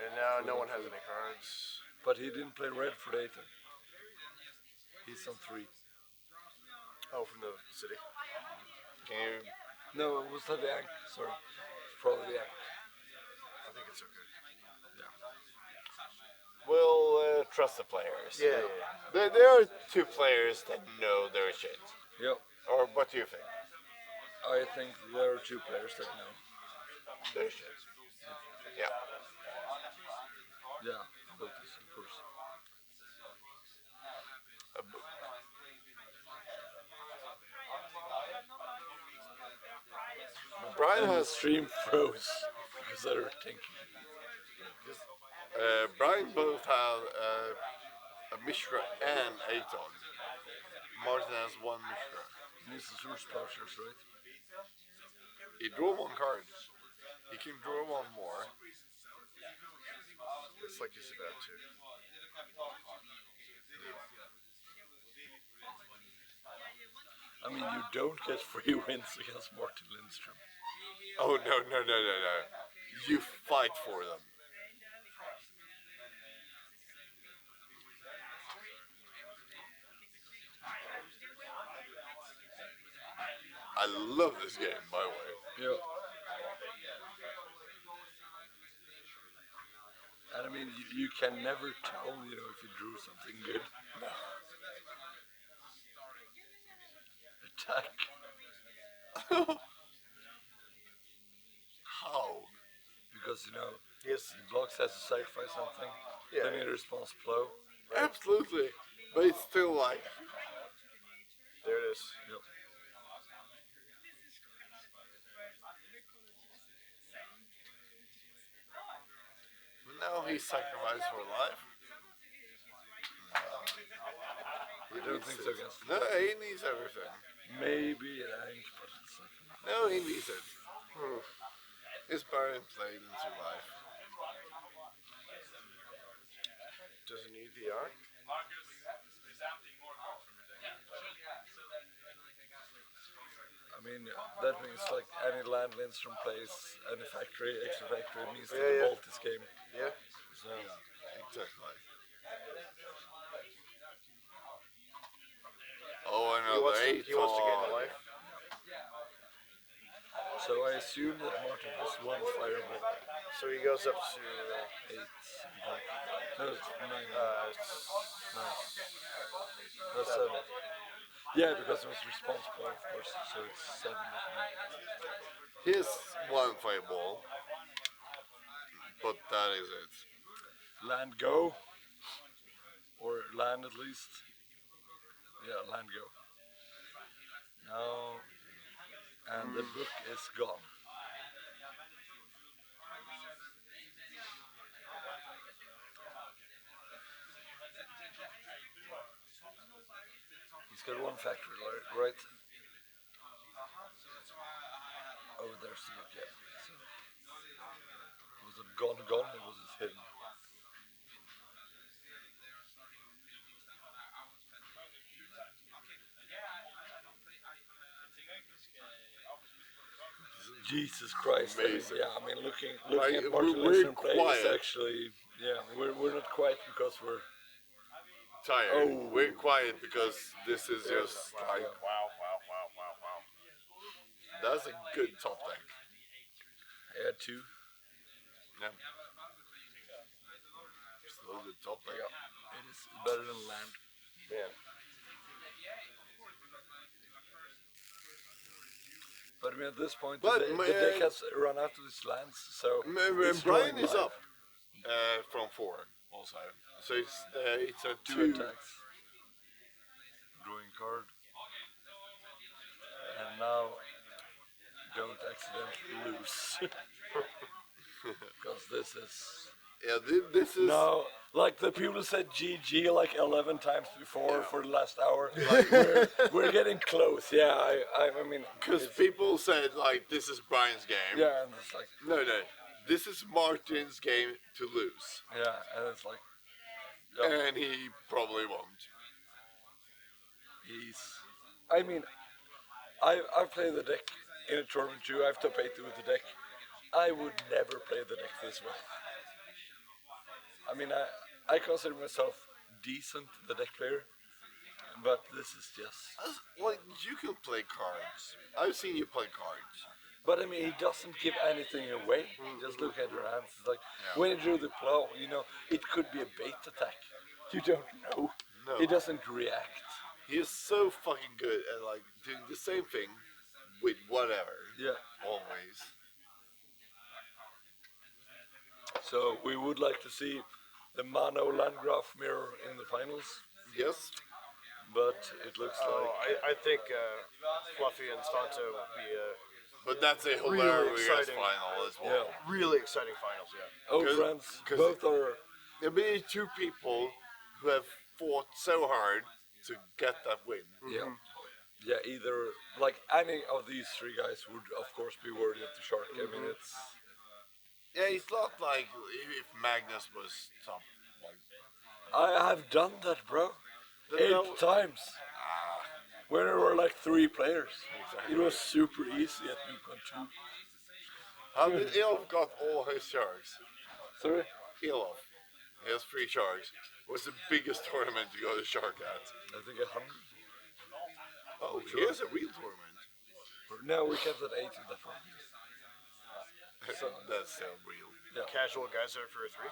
And now no one has any cards. But he didn't play red for the 8. He's on 3. Oh, from the city. Can you? No, it was not the Ank. Sorry. Probably the Ank. I think it's okay. We'll trust the players. Yeah. There are 2 players that know their shit. Yep. Or what do you think? I think there are 2 players that know. Their shit. Yeah. Yeah, both is, of course. Brian And the has stream froze because they were thinking. Brian both have a Mishra and Aton. Martin has 1 Mishra. This is Source Plowshares, right? He drew 1 card. He can draw 1 more. It's like he's about to. I mean, you don't get free wins against Martin Lindstrom. Oh no. You fight for them. I love this game, by the way. Yeah. And I mean, you can never tell, if you drew something good. No. Attack. How? Because, Yes. the blocks has to sacrifice something. Yeah. Then he responds plow. Absolutely. But it's still like. There it is. Yep. Now he's sacrificed for life. I don't think so against No, he needs everything. maybe an Ank, but it's like, No, he needs it. Is Baron played into life? Does it need VR? I mean, that means like any land Lindstrom plays, any factory, extra factory means to Yeah, the yeah. Baltis game. Yeah. So Exactly. Oh, He another wants to, 8. he wants to get in life. so I assume that Martin has one fireball. So he goes up to 8. No, it's 9. No, 7. Yeah, because it was responsible, of course. So it's 7. Here's one fireball. But that is it. Land go. Or land at least. Yeah, land go. Now, and the book is gone. He's got one factory, right? Oh, there's the book, yeah. So, was it gone? It was just hidden. Jesus Christ! Amazing. Yeah, I mean, looking Like, at Martin we're Lindstrom play is quiet. actually, yeah, we're not quiet because we're. Tired. Oh. We're quiet because this is just like wow. that's a good top deck. I had 2. Yeah. Still a good top deck. It is better than land. Man. But I mean, at this point, But the deck has run out of its lands, so it's Brian drawing is life. up from 4 also. So it's a 2 2. attacks. Drawing card. And now, don't accidentally lose. Because this is. Yeah, this is. No, like the people said GG like 11 times before Yeah. for the last hour. we're getting close. Yeah, I mean. Because it's- people said, like, this is Brian's game. Yeah, and it's like. No. This is Martin's game to lose. Yeah, and it's like. Yeah. And he probably won't. I mean, I've played the deck in a tournament too. I've top 8 with the deck. I would never play the deck this way. I mean, I consider myself decent, the deck player, but this is just. Like, you can play cards. I've seen you play cards. But I mean, he doesn't give anything away. Just look at your hands. It's like when he drew the plow, you know, it could be a bait attack. You don't know. No. He doesn't react. He is so fucking good at, like, doing the same thing with whatever. Yeah. Always. So we would like to see the Mano Landgraf mirror in the finals, Yes. but it looks Oh, like. I think Fluffy and Stanto would be But that's a Really hilarious exciting. final as well. Yeah. really exciting finals. Yeah. Oh, 'Cause- friends, 'cause both are. There'll be 2 people who have fought so hard to get that win. Yeah. Yeah, either like any of these 3 guys would of course be worthy of the shark. I mean, it's. Yeah, it's not like if Magnus was top. Like, I have done that, bro. 8 no- times. When there were like 3 players. Exactly. It was super easy at Newcon 2. How did Ilov got all his sharks? Sorry? Ilov. He has 3 sharks. What's the biggest tournament you got a shark at? I think 100. Oh, here's a real tournament. No, we kept at 80 that one. That's still real. Casual guys are for a 3.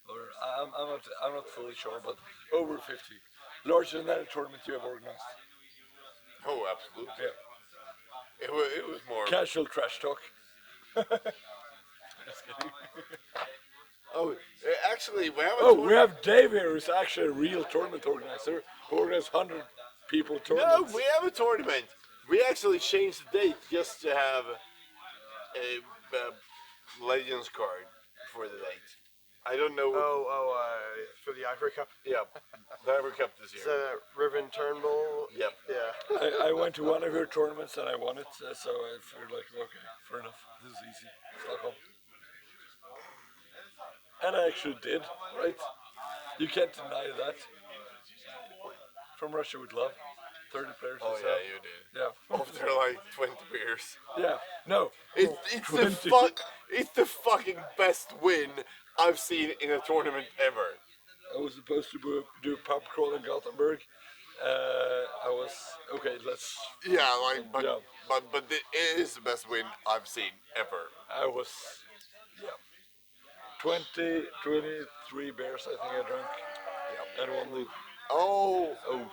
Or I'm not fully sure, but over 50. Larger than any tournament you have organized. Oh, absolutely. Yeah. It was more. Casual trash talk. Oh, actually, we have a Oh, tournament. we have Dave here, who's actually a real tournament organizer, who organizes 100 people No, tournaments. we have a tournament. We actually changed the date just to have a Legends card for the date. I don't know. For the Ivory Cup. Yeah, the Ivory Cup this It's year. a Riven Turnbull. Yep. Yeah. I went to one of your tournaments and I won it, so I feel like, okay, fair enough. This is easy. Stockholm. And I actually did, right? You can't deny that. From Russia with love. 30 players. Oh or so. yeah, you did. Yeah. After like 20 beers. Yeah. No. It's the fucking best win I've seen in a tournament ever. I was supposed to do pub crawl in Gothenburg. I was okay. Let's. Yeah, like Yeah. but it is the best win I've seen ever. I was. Yeah. 23 beers. I think I drank. Yeah. And one. Oh, Oh.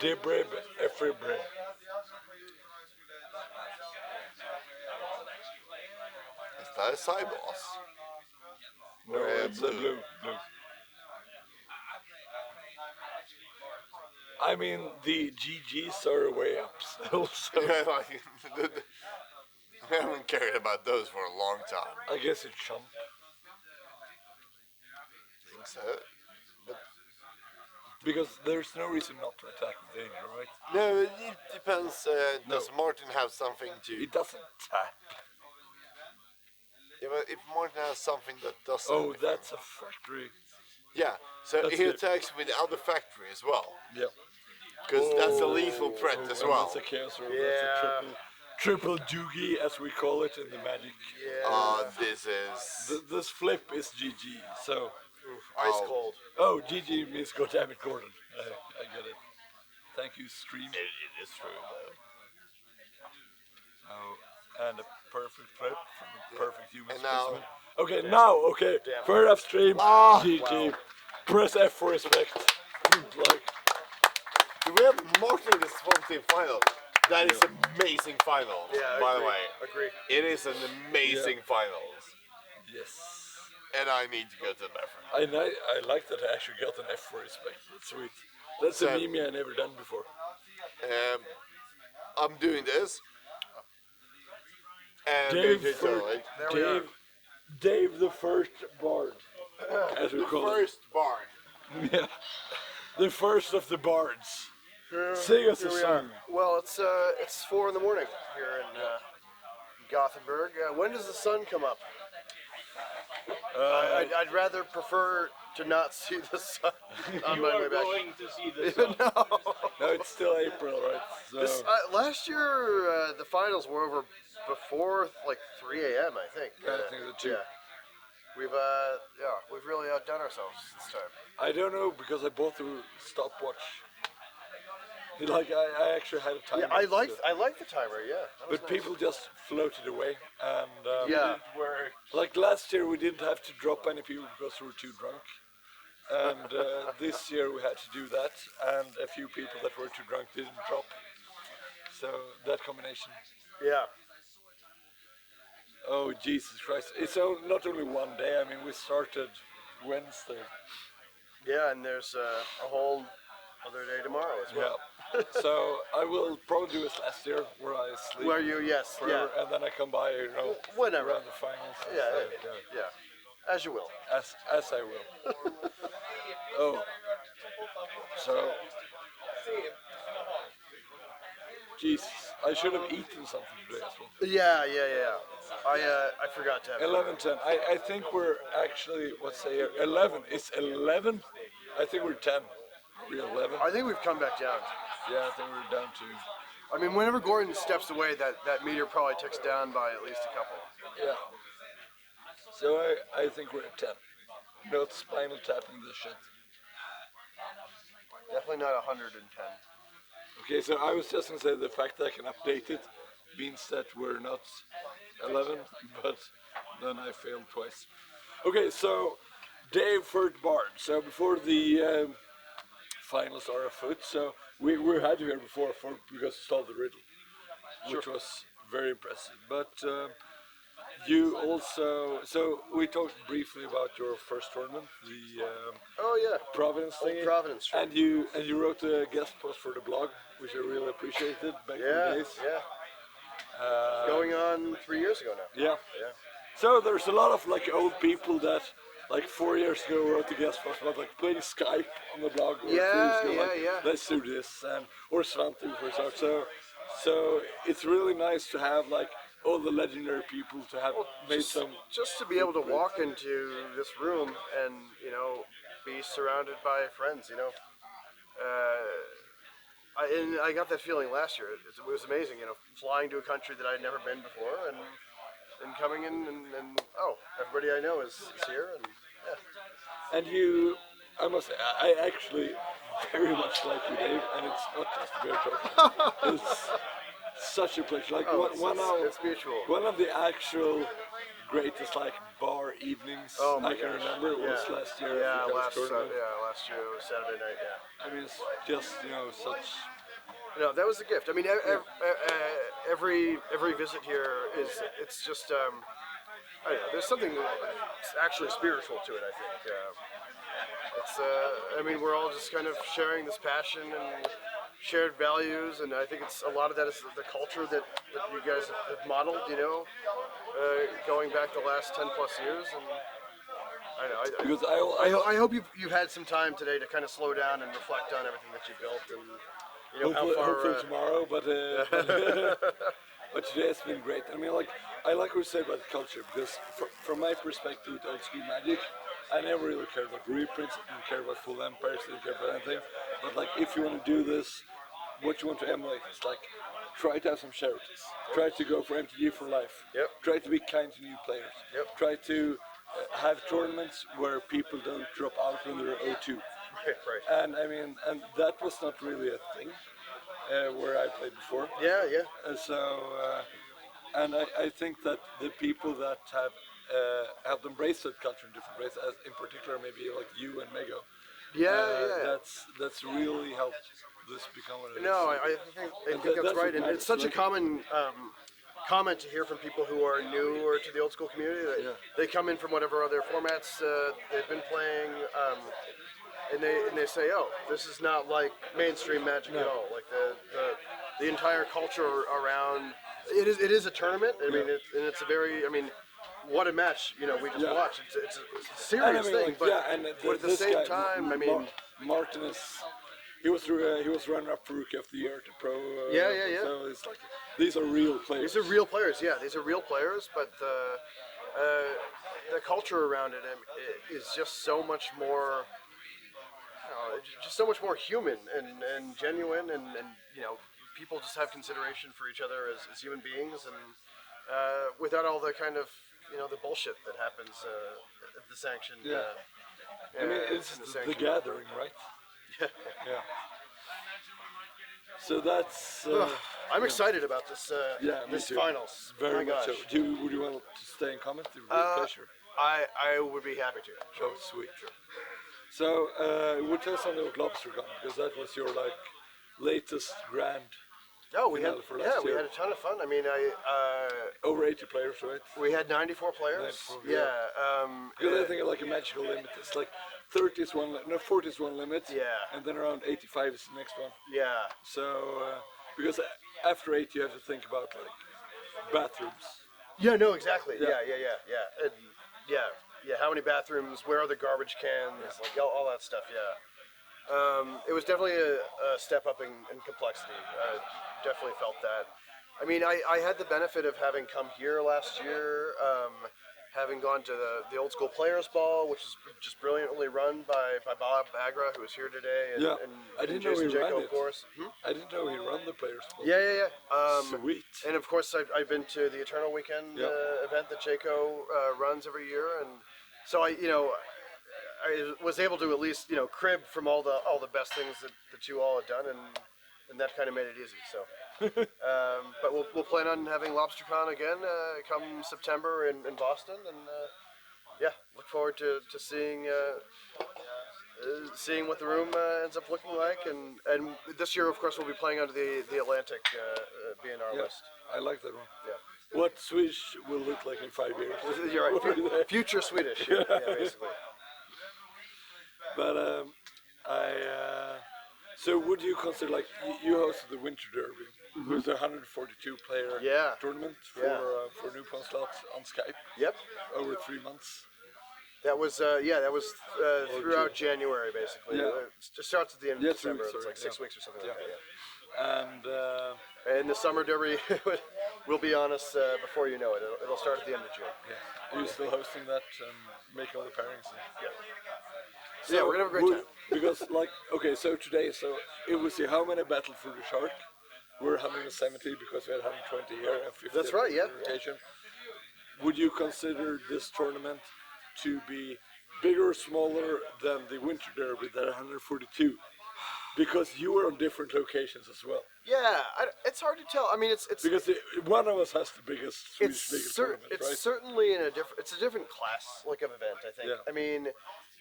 Debrib, every bread. is that a side boss? No, it's a blue. I mean, the GGs are way up still, so Yeah, like, I haven't cared about those for a long time. I guess it's chump. Think so? Because there's no reason not to attack with danger, right? No, it depends. Does Martin have something to? It doesn't tap. Yeah, but if Martin has something that doesn't. Oh, that's a factory. Yeah, so That's he good. attacks with the other factory as well, Yeah. because that's a lethal threat as and well. That's a chaos roll. Yeah. That's a triple doogie, as we call it in the Magic. This is. This flip is GG, so. Ice cold. Oh, GG means God damn it, Gordon. I get it. Thank you, stream. It is true though. Oh, and a perfect flip from a perfect human And now- specimen. Okay, now, okay. Fair enough, stream. GG. Press F for respect. Like, Do we have Martin in this one team final? That is amazing final. Yeah, by agree. the way, Agree. it is an amazing finals, yes. and I need to go to the bathroom. I like that I actually got an F for respect. That's sweet. That's a meme I never done before. I'm doing this. And Dave, going to accelerate. Dave the first bard, as we The call first barn. it. Yeah. The first of the bards. Sing us a Here we song. are. Well, it's 4 in the morning here in Gothenburg. When does the sun come up? I'd rather prefer to not see the sun on You my are way back. going to see the sun. No. No, it's still April, right? So, This, last year, the finals were over before like 3 a.m. I think. Yeah, I think so too. Yeah. We've really outdone ourselves this time. I don't know because I bought the stopwatch. Like I actually had a timer. Yeah, I like so- the timer. Yeah. That was But nice. people just floated away, and Yeah. like last year we didn't have to drop any people because we were too drunk, and this year we had to do that, and a few people that were too drunk didn't drop. So that combination. Yeah. Oh Jesus Christ! It's not only one day. I mean, we started Wednesday. Yeah, and there's a whole other day tomorrow as well. Yeah. So I will probably do as last year, where I sleep. Where you? Yes. forever, Yeah. and then I come by, Whenever. around the finals. and Yeah, stuff, yeah. As you will. As I will. Oh. So. Jesus, I should have eaten something today as well. Yeah. I forgot to have. 11:10. I think we're actually, what's say here? 11. It's 11. I think we're 10. Are we 11? I think we've come back down. Yeah, I think we're down to. I mean, whenever Gordon steps away, that meter probably ticks down by at least a couple. Yeah. So I think we're at 10. Not spinal tapping this shit. Definitely not 110. Okay, so I was just gonna say the fact that I can update it means that we're not 11, but then I failed twice. Okay, so Dave Furt Bard. So before the finals are afoot, so we had you here before because you solved the riddle, which was very impressive. But you also, so we talked briefly about your first tournament, the Oh yeah. Providence Old thing, Providence. and you wrote a guest post for the blog, which I really appreciated back in the Yeah. days. Yeah. Going on 3 years ago now. Yeah. Yeah. So there's a lot of like old people that like 4 years ago wrote the guest post about like playing Skype on the blog. Or 2 years ago, like, let's do this, and or Svante for example. So it's really nice to have like all the legendary people to have made some. Just to be able to walk into this room and be surrounded by friends. I got that feeling last year. It was amazing. Flying to a country that I'd never been before and coming in and everybody I know is here and And you, I must say, I actually very much like you, Dave, and it's not just a beer talk. It's such a pleasure. Like it's mutual. one of the actual greatest like bar evenings I can remember was last year. Yeah, at the last College tournament. last year was Saturday night. Yeah. I mean, it's just such. No, that was a gift. I mean, every visit here it's just I don't know. There's something actually spiritual to it. I think it's I mean, we're all just kind of sharing this passion and shared values, and I think it's a lot of that is the culture that you guys have modeled. Going back the last 10+ years, and I know. Because I hope you've had some time today to kind of slow down and reflect on everything that you built and. Hopefully tomorrow, but but today has been great. I mean, like I like what you said about the culture because from my perspective with Old School Magic, I never really cared about reprints, didn't care about full empires, didn't care about anything. But like if you want to do this, what you want to emulate is like try to have some charities, try to go for MTG for life, try to be kind to new players, try to have tournaments where people don't drop out when they're 0-2. Right. And I mean, and that was not really a thing where I played before. Yeah. And I think that the people that have embraced that culture in different ways, as in particular maybe like you and Mego. That's really helped this become what it is. No, I think that's right, and it's such a common comment to hear from people who are newer to the old school community. They come in from whatever other formats they've been playing. And they say, oh, this is not like mainstream Magic at all. Like the entire culture around it is a tournament. I mean, it's a very what a match. We just watched. It's a serious thing, but at the same time, I mean, Martin he was runner up for Rookie of the Year to Pro. So it's like these are real players. These are real players. Yeah, these are real players, but the culture around it is just so much more. Just so much more human and genuine, and people just have consideration for each other as human beings, and without all the kind of the bullshit that happens at the sanctioned. I mean, it's the gathering, right? Yeah. So that's. I'm excited about this. This finals. Very much so. Would you want to stay and comment? It would be a pleasure. I would be happy to. Oh, sweet. So, we'll tell something about LobsterCon because that was your latest grand. We had a ton of fun. I mean, over 80 players, right? We had 94 players. 94, because I think like a magical limit. It's like 40 is one limit. Yeah. And then around 85 is the next one. Yeah. So, because after 8 you have to think about like bathrooms. Yeah. No. Exactly. Yeah. And, how many bathrooms? Where are the garbage cans? Like all that stuff. Yeah. It was definitely a step up in complexity. I definitely felt that. I mean, I had the benefit of having come here last year, having gone to the Old School Players Ball, which is just brilliantly run by Bob Agra, who is here today, and I didn't Jason know he ran Jaco, it. of course. I didn't know he ran the Players Ball. Yeah. Sweet. And of course, I've been to the Eternal Weekend event that Jaco runs every year, and so I was able to at least crib from all the best things that you all have done, and that kind of made it easy. So, but we'll plan on having LobsterCon again come September in Boston, and look forward to seeing what the room ends up looking like, and this year, of course, we'll be playing under the Atlantic BNR list. I like that one. Yeah. What Swedish will look like in 5 years? You're right. Future Swedish. Yeah, basically. But so would you consider like you hosted the Winter Derby? It was a 142 player Yeah. tournament Yeah. for Newport slots on Skype Yep. over 3 months. That was throughout January basically. Yeah. It just starts at the end of Yeah, December. sorry, It's like 6 yeah. weeks or something Yeah. like that. Yeah. And And the summer derby will be on us before you know it. It'll start at the end of June. yeah, you're still hosting that and making all the pairings. So yeah, we're gonna have a great time. Because so today, it was the how many battle for the shark? We're 170 because we had 120 here and 50 That's right, yeah. rotation. Would you consider this tournament to be bigger or smaller than the winter derby that 142? Because you were on different locations as well. Yeah, it's hard to tell. I mean, it's Because one of us has the biggest Swedish biggest tournament, it's right? certainly it's a different class like of event. I think. Yeah. I mean,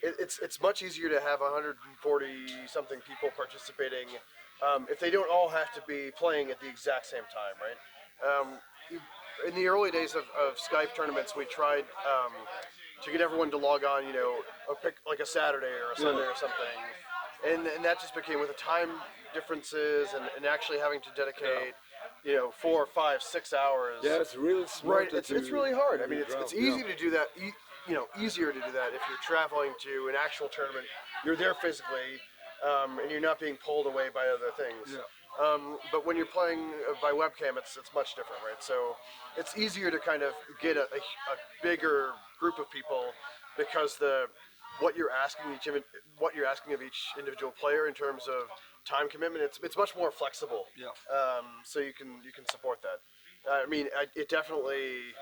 it's much easier to have 140 something people participating if they don't all have to be playing at the exact same time, right? In the early days of Skype tournaments, we tried to get everyone to log on, pick like a Saturday or a Sunday or something, and that just became with the time differences and actually having to dedicate, 4, 5, 6 hours. Yeah, it's really smart. Right, it's really hard. I mean, it's easy to do that. Easier to do that if you're traveling to an actual tournament. You're there physically, and you're not being pulled away by other things. Yeah. But when you're playing by webcam, it's much different, right? So it's easier to kind of get a bigger group of people because what you're asking of each individual player in terms of time commitment, it's much more flexible. Yeah. So you can support that. I mean, it definitely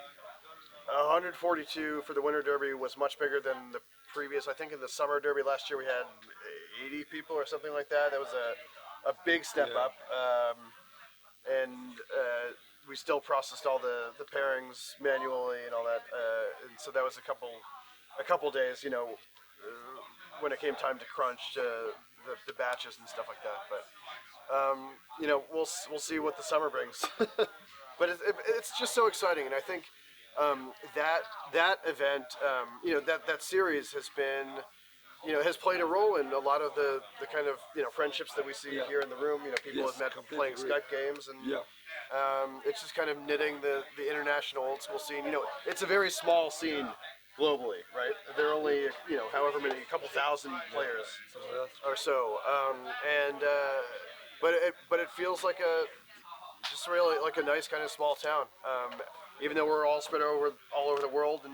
142 for the Winter Derby was much bigger than the previous. I think in the Summer Derby last year we had 80 people or something like that. That was a big step up. And we still processed all the pairings manually and all that. And so that was a couple days, when it came time to crunch the batches and stuff like that. But we'll see what the summer brings. But it's just so exciting, and I think that event, that series has been, has played a role in a lot of the kind of friendships that we see here in the room. People have met playing Skype games, and it's just kind of knitting the international old school scene. It's a very small scene globally, right? There are only however many, a couple thousand players or so, but it feels like just really like a nice kind of small town. Even though we're all spread all over the world and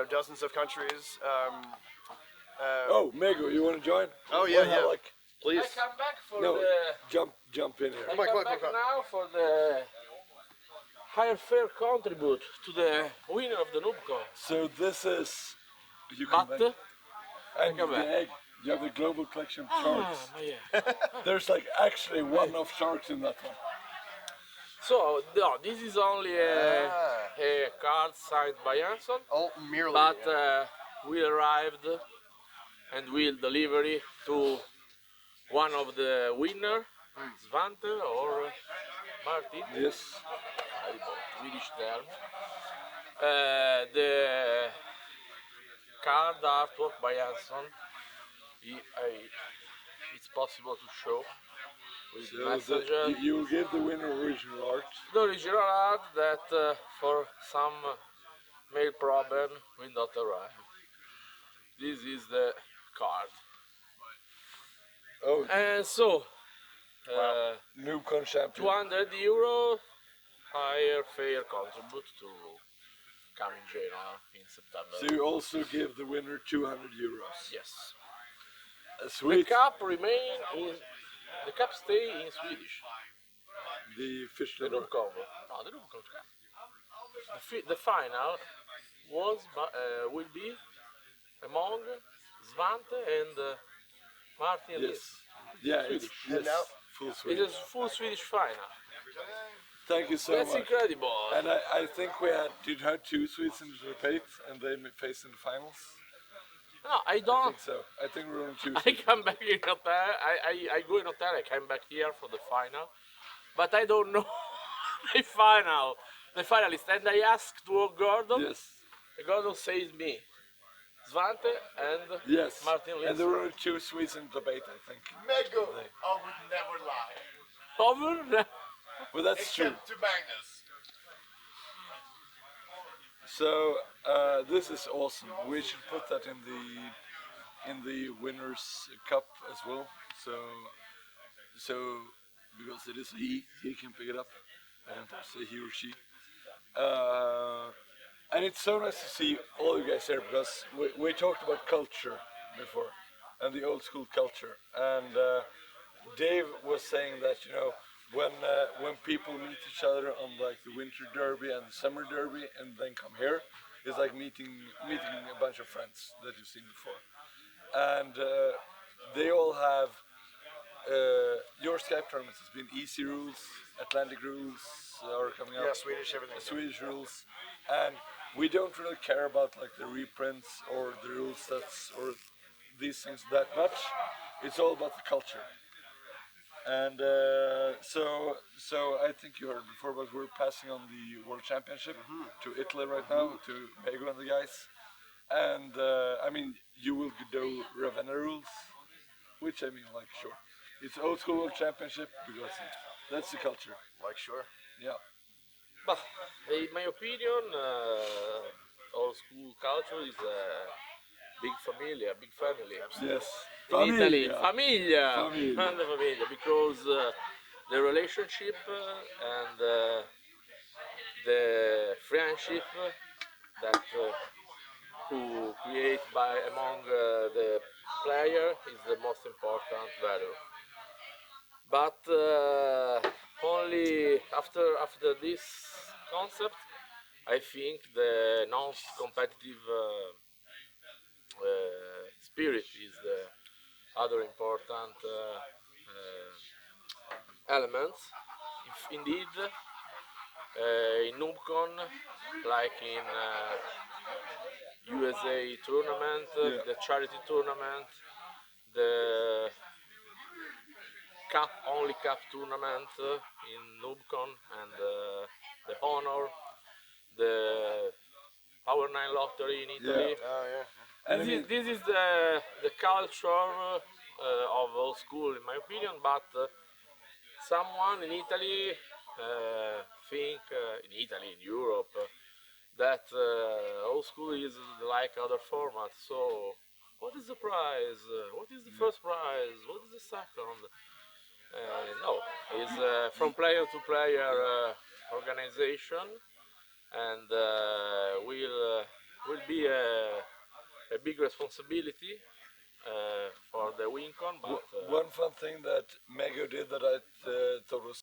dozens of countries. Mego, you want to join? Oh yeah, yeah. Please. I come back for No, the. jump in here. I come back now for the higher fair contribute to the winner of the n00bcon. So this is you come back. But And come the back. egg. You have the global collection of sharks. yeah. There's actually one of sharks in that one. So no, this is only a card signed by Hanson, Oh, merely. but we arrived and will deliver it to one of the winner, Banter or Martin. Yes. Swedish term. The card artwork by Hanson, it's possible to show with messenger. You will give the winner original art. The original art that for some mail problem will not arrive. This is the card. Oh, And so, n00bcon champion. €200 higher fair contribute to come in Genoa in September. So you also give the winner €200. Yes. The Sweet. cup remain in the cup stay in Swedish. The fish The liver. n00bcon. No, the n00bcon cup. The final will be among Svante and Martin. Yes. Yeah, it's And now- full It Swedish. is full Swedish final. Thank you so That's much. incredible. And I think did have 2 Swedes in the debate and they faced in the finals. No, I I don't. think so. I think we're on 2. I come back in hotel. I go in hotel. I come back here for the final, but I don't know the finalist. And I asked to Gordon. Yes. Gordon says me, Svante and Yes. Martin And there Lindstrom. were 2 Swedes in debate, I think. Mego, I would never lie. Over. But that's true. Except to Magnus. So this is awesome. We should put that in the winners' cup as well. So because it is he can pick it up. I don't have to say he or she. And it's so nice to see all you guys here because we talked about culture before and the old school culture. And Dave was saying that when people meet each other on like the winter derby and the summer derby and then come here, it's like meeting a bunch of friends that you've seen before. And they all have your Skype tournaments has been easy rules, Atlantic rules are coming up. Yeah, Swedish everything. Swedish rules, and we don't really care about like the reprints or the rule sets or these things that much. It's all about the culture. And so I think you heard before, but we're passing on the World Championship to Italy right now, to Mego and the guys. And I mean, you will do Ravenna rules, which I mean, like, sure. It's old school World Championship because that's the culture. Like, sure. Yeah. But in my opinion, old school culture is a big family, Yes. In Italy, Famiglia. famiglia, Famiglia. grande famiglia, because the relationship and the friendship that who create by among the player is the most important value. But only after this concept, I think the non-competitive spirit is the other important elements. If indeed, in NoobCon, like in USA tournament, the charity tournament, the cup tournament in NoobCon, and the Honor, the Power 9 lottery in Italy. Oh, yeah. This is the culture of old school, in my opinion, but someone in Italy think, in Italy, in Europe, that old school is like other formats. So, what is the prize? What is the first prize? What is the second? No, it's from player to player organization, and will be a big responsibility for the WinCon. But One fun thing that Mego did that I thought was